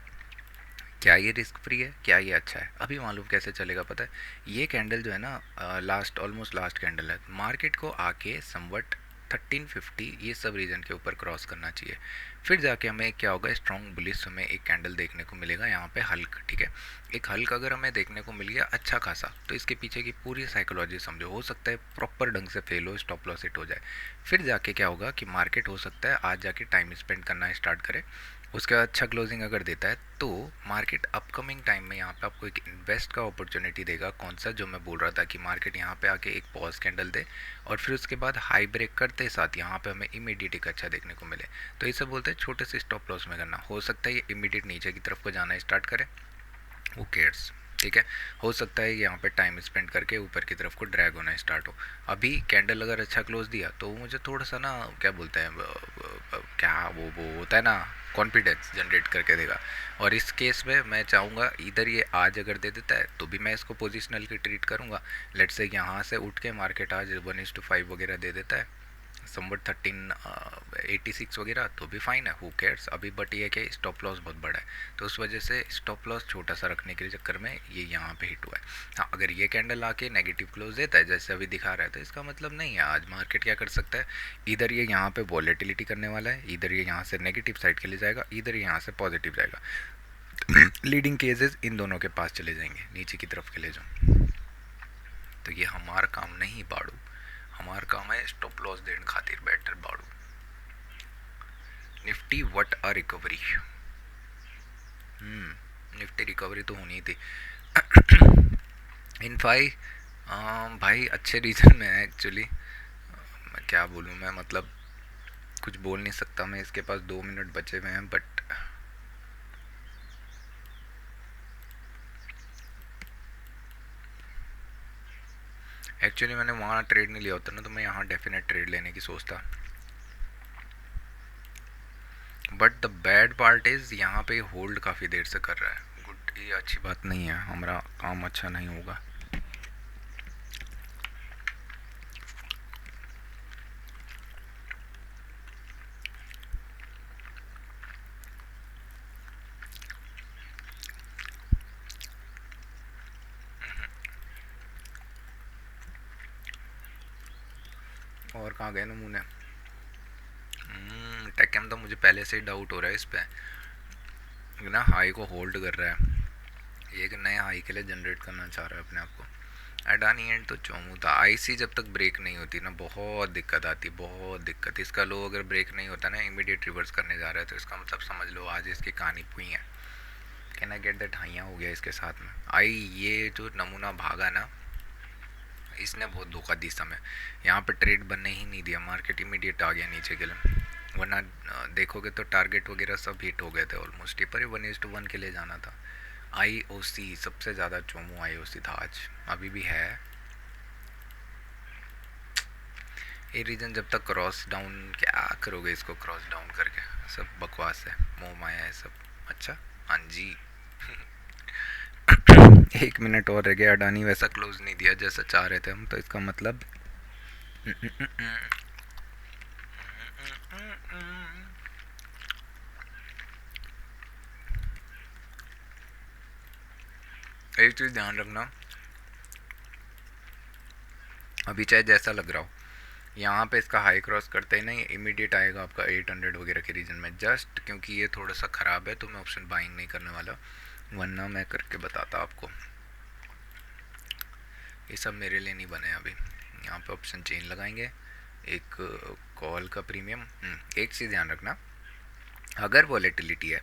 क्या ये रिस्क फ्री है, क्या ये अच्छा है, अभी मालूम कैसे चलेगा पता है। ये कैंडल जो है ना लास्ट ऑलमोस्ट लास्ट कैंडल है, मार्केट को आके समवट 1350 ये सब रीजन के ऊपर क्रॉस करना चाहिए, फिर जाके हमें क्या होगा स्ट्रॉन्ग बुलिश हमें एक कैंडल देखने को मिलेगा यहाँ पे हल्क, ठीक है। एक हल्क अगर हमें देखने को मिल गया अच्छा खासा तो इसके पीछे की पूरी साइकोलॉजी समझो, हो सकता है प्रॉपर ढंग से फेल हो, स्टॉप लॉस हिट हो जाए, फिर जाके क्या होगा कि मार्केट हो सकता है आज जाके टाइम स्पेंड करना स्टार्ट करे, उसके बाद अच्छा क्लोजिंग अगर देता है तो मार्केट अपकमिंग टाइम में यहाँ पे आपको एक इन्वेस्ट का अपॉर्चुनिटी देगा। कौन सा, जो मैं बोल रहा था कि मार्केट यहाँ पे आके एक पॉज कैंडल दे और फिर उसके बाद हाई ब्रेक करते साथ यहाँ पे हमें इमीडिएट एक अच्छा देखने को मिले, तो इसे बोलते हैं छोटे से स्टॉप लॉस में करना। हो सकता है ये इमीडिएट नीचे की तरफ को जाना स्टार्ट करे, वो केयर्स, ठीक है। हो सकता है यहाँ पे टाइम स्पेंड करके ऊपर की तरफ को ड्रैग होना स्टार्ट हो। अभी कैंडल अगर अच्छा क्लोज दिया तो मुझे थोड़ा सा ना क्या बोलते हैं क्या वो होता है ना कॉन्फिडेंस जनरेट करके देगा, और इस केस में मैं चाहूँगा इधर ये आज अगर दे देता है तो भी मैं इसको पोजिशनल की ट्रीट करूँगा। लेट्स से यहाँ से उठ के मार्केट आज 1:5 वगैरह दे देता है समवट 1386 वगैरह, तो भी फाइन है, हु केयर्स अभी। बट ये कि स्टॉप लॉस बहुत बड़ा है, तो उस वजह से स्टॉप लॉस छोटा सा रखने के चक्कर में ये यहाँ पे हिट हुआ है। हाँ, अगर ये कैंडल आके नेगेटिव क्लोज देता है जैसे अभी दिखा रहा है, तो इसका मतलब नहीं है आज मार्केट क्या कर सकता है, इधर ये यहाँ पे वॉलेटिलिटी करने वाला है, इधर ये यहाँ से नेगेटिव साइड के लिए जाएगा, इधर यहाँ से पॉजिटिव जाएगा। लीडिंग केसेस इन दोनों के पास चले जाएंगे नीचे की तरफ के ले जाओ। तो ये हमारा काम नहीं बाड़ू, हमारा काम है स्टॉप लॉस देने खातिर बेटर बाड़ू। Nifty what a recovery, Nifty recovery तो होनी थी। इन भाई अच्छे रीजन में है एक्चुअली। मैं क्या बोलूँ, मैं मतलब कुछ बोल नहीं सकता मैं, इसके पास 2 मिनट बचे हुए हैं। बट एक्चुअली मैंने वहाँ ट्रेड नहीं लिया होता ना, तो मैं यहाँ डेफिनेट ट्रेड लेने की सोचता। But the bad part is यहाँ पे होल्ड काफ़ी देर से कर रहा है। गुड, ये अच्छी बात नहीं है, हमारा काम अच्छा नहीं होगा। और कहाँ गए नमूने। टेकम तो मुझे पहले से ही डाउट हो रहा है इस पर ना, हाई को होल्ड कर रहा है, ये एक नए हाई के लिए जनरेट करना चाह रहा है अपने आप को। अडानी एंड तो चोमू था। आईसी जब तक ब्रेक नहीं होती ना बहुत दिक्कत आती, बहुत दिक्कत। इसका लो अगर ब्रेक नहीं होता ना, इमीडिएट रिवर्स करने जा रहा है, तो इसका मतलब समझ लो आज इसकी कहानी पुई है। कैन आई गेट दैट, हाइया हो गया इसके साथ में। आई ये जो नमूना भागा ना, इसने बहुत धोखा दी समय, यहाँ पे ट्रेड बनने ही नहीं दिया, मार्केट इमीडिएट आ गया नीचे के लिए। वरना देखोगे तो टारगेट वगैरह सब हिट हो गए थे ऑलमोस्ट, ही पर 1:1 के लिए जाना था। आईओसी सबसे ज़्यादा चोमू आईओसी था आज, अभी भी है। ये रीजन जब तक क्रॉस डाउन, क्या करोगे इसको क्रॉस डाउन करके, सब बकवास है, मोह माया है सब। अच्छा हाँ जी। 1 मिनट और रह गया, अडानी वैसा क्लोज नहीं दिया जैसा चाह रहे थे हम, तो इसका मतलब एक चीज़ ध्यान रखना, अभी चाहे जैसा लग रहा हो, यहाँ पे इसका हाई क्रॉस करते ही नहीं इमीडिएट आएगा आपका 800 वगैरह के रीजन में। जस्ट क्योंकि ये थोड़ा सा ख़राब है तो मैं ऑप्शन बाइंग नहीं करने वाला, वरना मैं करके बताता आपको। ये सब मेरे लिए नहीं बने अभी। यहाँ पे ऑप्शन चेन लगाएंगे, एक कॉल का प्रीमियम। एक चीज़ ध्यान रखना, अगर वॉलेटिलिटी है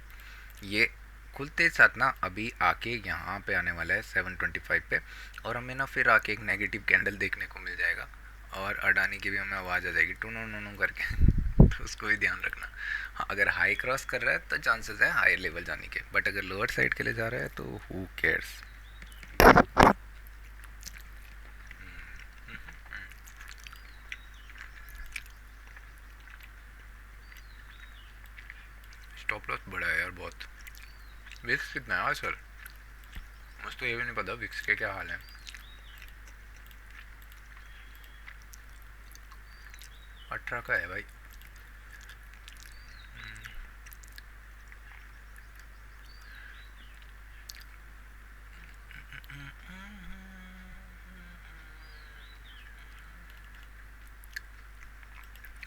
ये खुलते साथ ना अभी आके यहाँ पे आने वाला है 725 पे, और हमें ना फिर आके एक नेगेटिव कैंडल देखने को मिल जाएगा, और अडानी की भी हमें आवाज़ आ जाएगी टू नो नो नो करके। तो उसको भी ध्यान रखना। हाँ, अगर हाई क्रॉस कर रहा है तो चांसेस है हाई लेवल जाने के, बट अगर लोअर साइड के लिए जा रहा है तो हु केयर्स। स्टॉप लॉस बड़ा है यार बहुत। विक्स कितना है सर, मुझे तो ये भी नहीं पता विक्स के क्या हाल है। अठारह का है भाई।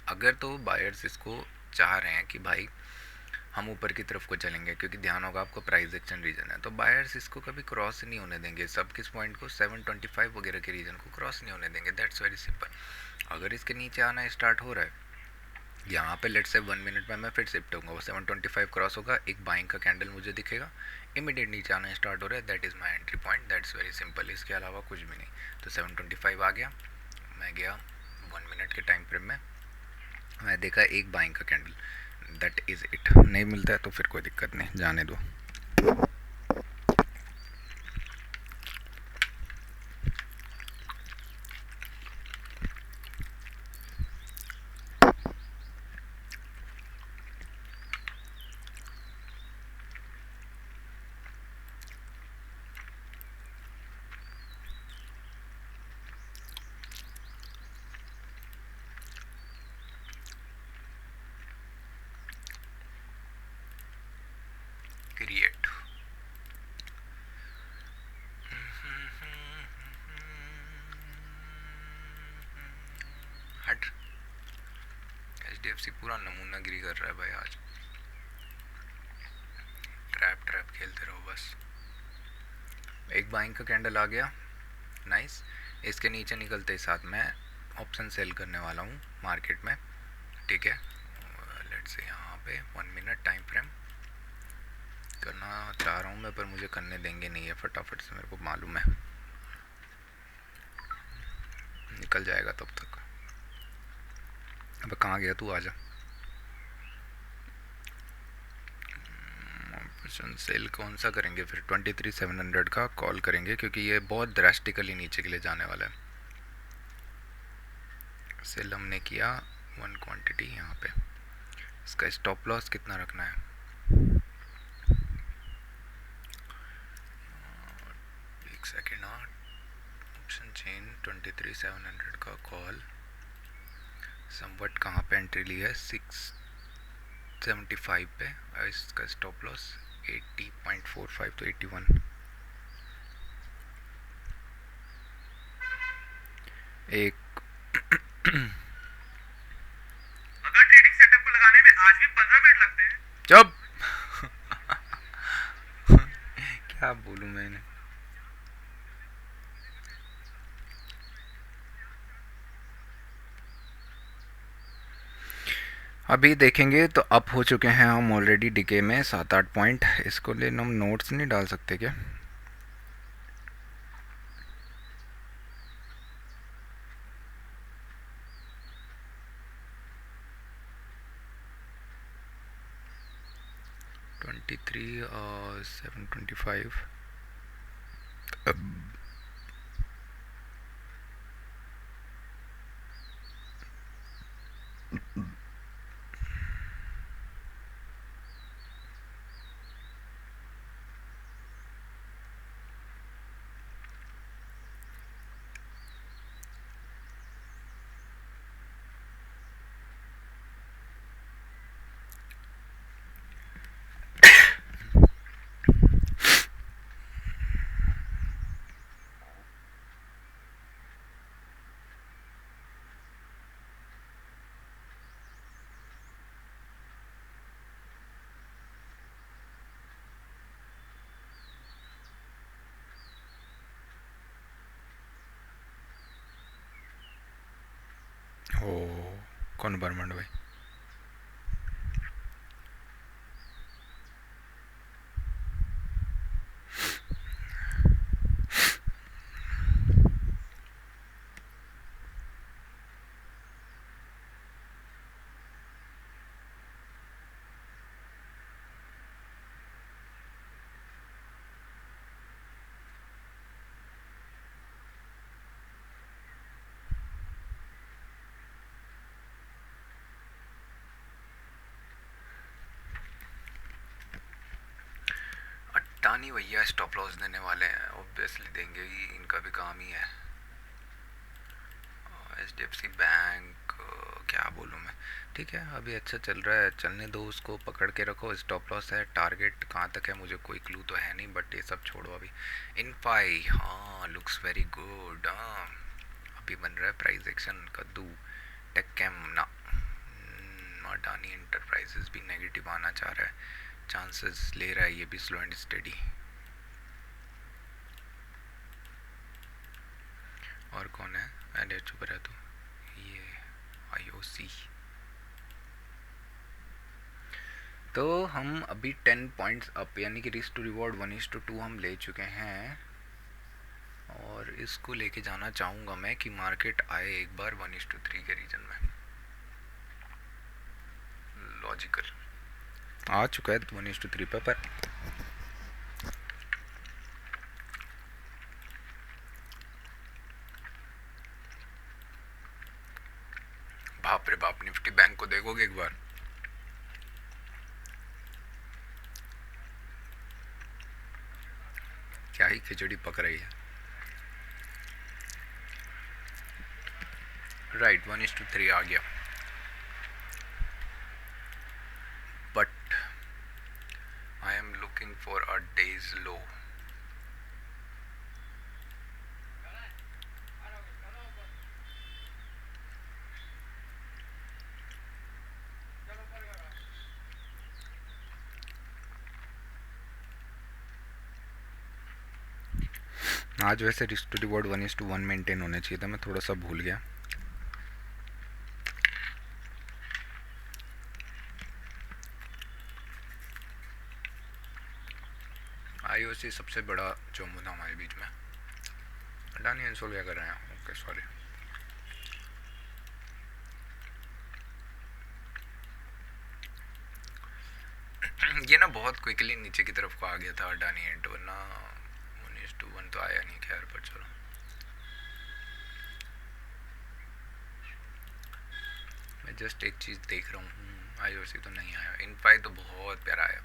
अगर तो बायर्स इसको चाह रहे हैं कि भाई हम ऊपर की तरफ को चलेंगे, क्योंकि ध्यान होगा आपको प्राइस एक्शन रीजन है, तो बायर्स इसको कभी क्रॉस नहीं होने देंगे। सब किस पॉइंट को, 725 वगैरह के रीजन को क्रॉस नहीं होने देंगे। That's very simple. अगर इसके नीचे आना स्टार्ट हो रहा है, यहाँ पे लेट से 1 मिनट में मैं फिर शिफ्ट होऊंगा, वो 725 क्रॉस होगा, एक बाइंग का कैंडल मुझे दिखेगा, इमीडिएट नीचे आना स्टार्ट हो रहा है, that is my entry point. That's very simple, इसके अलावा कुछ भी नहीं। तो 725 आ गया, मैं गया 1 मिनट के टाइम फ्रेम में, मैं देखा एक बाइंग का कैंडल, दैट इज़ इट। नहीं मिलता है तो फिर कोई दिक्कत नहीं, जाने दो। HDFC पूरा नमूनागिरी कर रहा है भाई आज। ट्रैप ट्रैप खेलते रहो बस। एक बाइंग का कैंडल आ गया, नाइस। इसके नीचे निकलते ही साथ मैं ऑप्शन सेल करने वाला हूँ मार्केट में, ठीक है। लेट्स से यहाँ पे 1 मिनट टाइम फ्रेम करना चाह रहा हूँ मैं, पर मुझे करने देंगे नहीं है फटाफट से, मेरे को मालूम है निकल जाएगा तब तक। अब कहाँ गया तू, आजा। ऑप्शन सेल कौन सा करेंगे फिर, 23,700 का कॉल करेंगे क्योंकि ये बहुत ड्रास्टिकली नीचे के लिए जाने वाला है। सेल हमने किया 1 क्वांटिटी यहाँ पे। इसका स्टॉप लॉस कितना रखना है, एक सेकेंड। हाँ, ऑप्शन चेन 23,700 का कॉल समवट कहाँ पे एंट्री ली है, 675 पे। इसका स्टॉप लॉस 80.45 तो 81। एक अगर ट्रेडिंग सेटअप को लगाने में आज भी 15 मिनट लगते हैं। चुप क्या बोलूँ मैंने। अभी देखेंगे तो अप हो चुके हैं हम ऑलरेडी डिके में 7-8 पॉइंट। इसको ले हम नोट्स नहीं डाल सकते क्या? ट्वेंटी थ्री 725 ओ कौन बर्मंड भाई? अट्टानी भैया स्टॉप लॉस देने वाले हैं, ऑब्वियसली देंगे ही, इनका भी काम ही है। HDFC बैंक क्या बोलूँ मैं, ठीक है अभी अच्छा चल रहा है, चलने दो उसको, पकड़ के रखो। स्टॉप लॉस है, टारगेट कहाँ तक है मुझे कोई क्लू तो है नहीं, बट ये सब छोड़ो अभी। इनफाई हाँ लुक्स वेरी गुड। हाँ अभी बन रहा है प्राइस एक्शन कद्दू। टेक्केम ना, अडानी इंटरप्राइजेस भी नेगेटिव आना चाह रहा है, चांसेस ले रहा है ये भी स्लो एंड स्टेडी। और कौन है, अरे चुप रहा तू, ये IOC। तो हम अभी 10 पॉइंट्स अप, यानी कि रिस्क टू रिवॉर्ड 1:2 हम ले चुके हैं, और इसको लेके जाना चाहूँगा मैं कि मार्केट आए एक बार 1:3 के रीजन में। लॉजिकल आ चुका है 1:3 पे, पर बाप रे बाप, निफ्टी बैंक को देखोगे एक बार, क्या ही खिचड़ी पक रही है। राइट 1:3 आ गया, but I am looking for a day's low. आज वैसे रिस्क टू रिवॉर्ड 1:1 मेंटेन होने चाहिए था, मैं थोड़ा सा भूल गया। आईओसी सबसे बड़ा चोमू था हमारे बीच में। अडानी इंस्टॉल क्या कर रहे हैं? Okay sorry. ये ना बहुत क्विकली नीचे की तरफ को आ गया था अडानी एंड, वरना 1:1 तो आया नहीं। खैर पर चलो, मैं जस्ट एक चीज़ देख रहा हूँ। आईओसी तो नहीं आया। इनफाई तो बहुत प्यारा आया।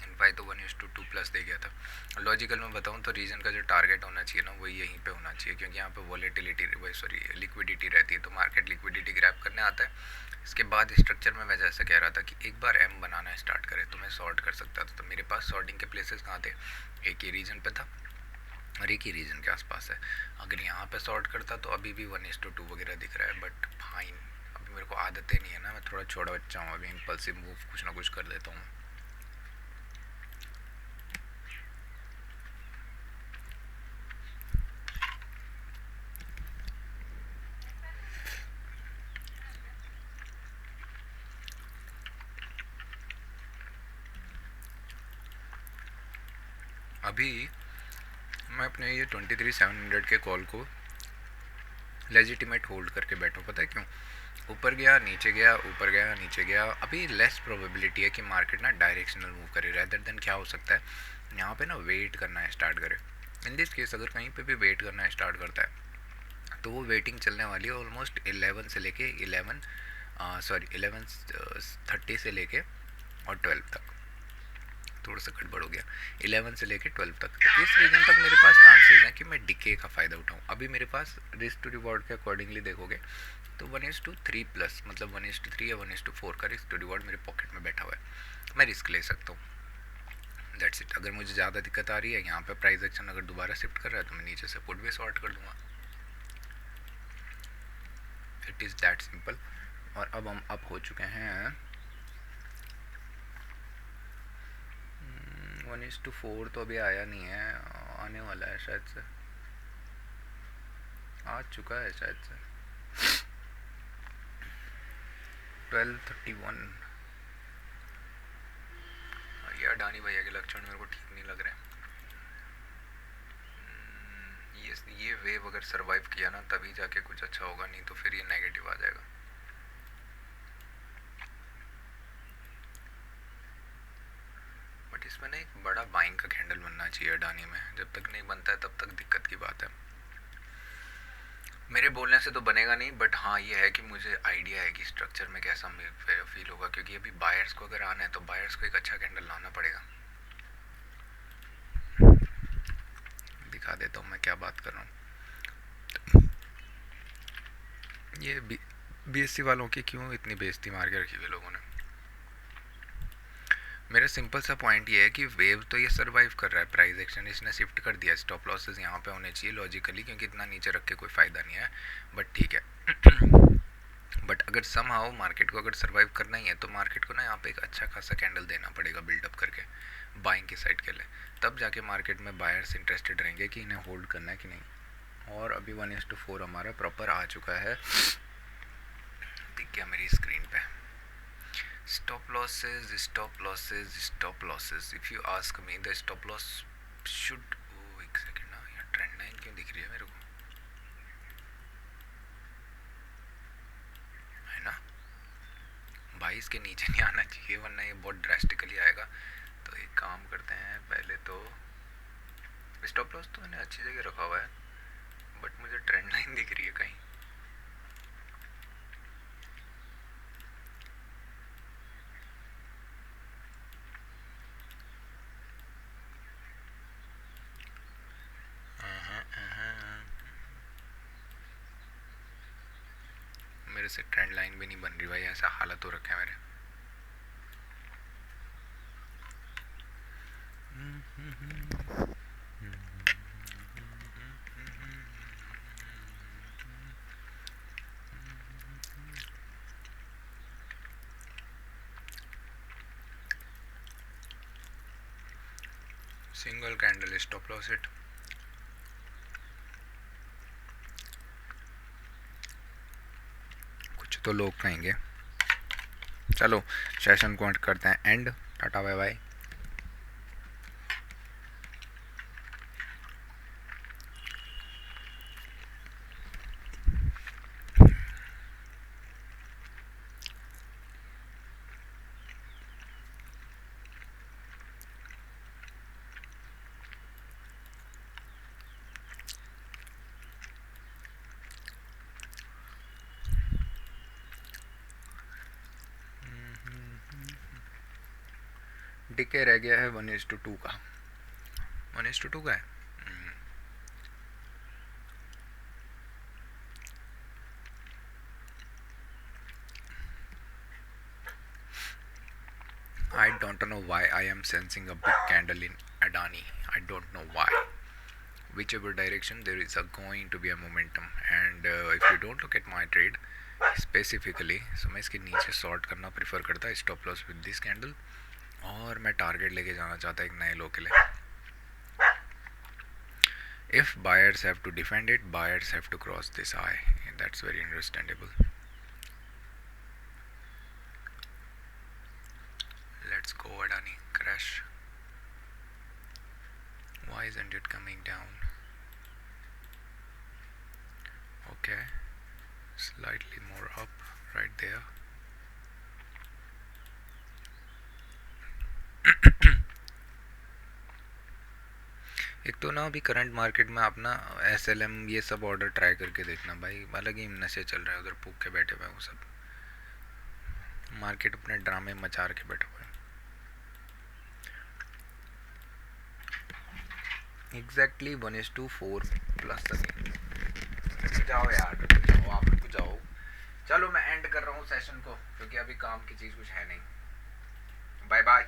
इनफाई तो 1:2 प्लस दे गया था। लॉजिकल में बताऊँ तो रीजन का जो टारगेट होना चाहिए ना, वही यहीं पे होना चाहिए, क्योंकि यहाँ पे वॉलेटिलिटी, वही सॉरी लिक्विडिटी रहती है, तो मार्केट लिक्विडिटी ग्रैब करने आता है। इसके बाद स्ट्रक्चर में मैं जैसा कह रहा था कि एक बार एम बनाना स्टार्ट करे तो मैं सॉर्ट कर सकता था। तो मेरे पास सॉर्टिंग के प्लेसेस कहाँ थे? एक ही रीजन पे था और एक ही रीजन के आसपास है। अगर यहाँ पे सॉर्ट करता तो अभी भी 1:2 वगैरह दिख रहा है, बट फाइन, अभी मेरे को आदतें नहीं है ना, मैं थोड़ा छोटा बच्चा हूँ, अभी इम्पल्सिव मूव कुछ ना कुछ कर देता हूँ। अभी मैं अपने ये 23,700 के कॉल को लेजिटिमेट होल्ड करके बैठा हूँ। पता है क्यों? ऊपर गया नीचे गया, ऊपर गया नीचे गया, अभी लेस प्रोबेबिलिटी है कि मार्केट ना डायरेक्शनल मूव करे, रेदर देन क्या हो सकता है यहाँ पे ना वेट करना स्टार्ट करे। इन दिस केस अगर कहीं पे भी वेट करना स्टार्ट करता है तो वो वेटिंग चलने वाली है ऑलमोस्ट 11 से लेके 11:30 से लेके और 12 तक। थोड़ा सा गड़बड़ हो गया, 11 से लेके 12 तक। तो इस रीजन तक मेरे पास चांसेस हैं कि मैं डिके का फ़ायदा उठाऊँ। अभी मेरे पास रिस्क टू रिवॉर्ड के अकॉर्डिंगली देखोगे तो 1:3 प्लस, मतलब 1:3 या 1:4 का रिस्क टू रिवॉर्ड मेरे पॉकेट में बैठा हुआ है। मैं रिस्क ले सकता हूँ, दैट्स इट। अगर मुझे ज़्यादा दिक्कत आ रही है यहाँ पे प्राइस एक्शन अगर दोबारा शिफ्ट कर रहा है तो मैं नीचे से पुट भी शॉर्ट कर दूँगा। It is that simple. और अब हम अप हो चुके हैं 1:4, तो अभी आया नहीं है, आने वाला है शायद से, आ चुका है शायद से 12:31। ये अडानी भैया के लक्षण मेरे को ठीक नहीं लग रहे हैं। ये वेव अगर सरवाइव किया ना तभी जाके कुछ अच्छा होगा, नहीं तो फिर ये नेगेटिव आ जाएगा। बट इसमें ना एक बड़ा बाइंग का कैंडल बनना चाहिए अडानी में, जब तक नहीं बनता है तब तक दिक्कत की बात है। मेरे बोलने से तो बनेगा नहीं, बट हाँ ये है कि मुझे आइडिया है कि स्ट्रक्चर में कैसा फील होगा, क्योंकि अभी बायर्स को अगर आना है तो बायर्स को एक अच्छा कैंडल लाना पड़ेगा। दिखा देता हूँ मैं क्या बात कर रहा हूँ। ये बीएससी वालों की क्यों इतनी बेइज्जती मार के रखी हुई लोगों ने? मेरा सिंपल सा पॉइंट ये है कि वेव तो ये सरवाइव कर रहा है, प्राइस एक्शन इसने शिफ्ट कर दिया, स्टॉप लॉसेस यहाँ पे होने चाहिए लॉजिकली, क्योंकि इतना नीचे रख के कोई फ़ायदा नहीं है, बट ठीक है। बट अगर सम हाउ मार्केट को अगर सर्वाइव करना ही है तो मार्केट को ना यहाँ पे एक अच्छा खासा कैंडल देना पड़ेगा बिल्डअप करके बाइंग की साइड के लिए, तब जाके मार्केट में बायर्स इंटरेस्टेड रहेंगे कि इन्हें होल्ड करना है कि नहीं। और अभी 1:4 हमारा प्रॉपर आ चुका है, दिख गया मेरी स्क्रीन पे। Stop losses stop losses stop losses, if you ask me the stop loss should, ओ एक सेकेंड ना, यहाँ ट्रेंड लाइन क्यों दिख रही है मेरे को, है ना भाई, इसके नीचे नहीं आना चाहिए वरना ये बहुत ड्रास्टिकली आएगा। तो एक काम करते हैं, पहले तो स्टॉप लॉस तो मैंने अच्छी जगह रखा हुआ है, बट मुझे ट्रेंड लाइन दिख रही है कहीं। मेरे से ट्रेंड लाइन भी नहीं बन रही भाई, ऐसा हालत हो रखा है मेरे। Single candle stop loss hit, तो लोग कहेंगे। चलो सेशन को करते हैं end. Tata bye bye. Decay रह गया है 1:2 का। 1:2 का है। I don't know why I am sensing a big candle in Adani. I don't know why. Whichever direction there is going to be a momentum, and if you don't look at my trade specifically, so मैं इसके नीचे sort करना prefer करता stop loss with this candle, और मैं target लेके जाना चाहता एक नए low के लिए. If buyers have to defend it, buyers have to cross this high. That's very understandable. Let's go Adani, crash. Why isn't it coming down? Okay, slightly more up right there. एक तो ना अभी current market में अपना SLM ये सब order try करके देखना भाई, अलग ही नशे चल रहे हैं उधर, फूक के बैठे हुए हैं वो सब, मार्केट अपने ड्रामे मचा के बैठे हुए हैं. एग्जैक्टली 1:4 प्लस अभी. जाओ यार, जाओ आप लोग जाओ. चलो मैं एंड कर रहा हूँ सेशन को, क्योंकि अभी काम की चीज़ कुछ है नहीं. Bye bye.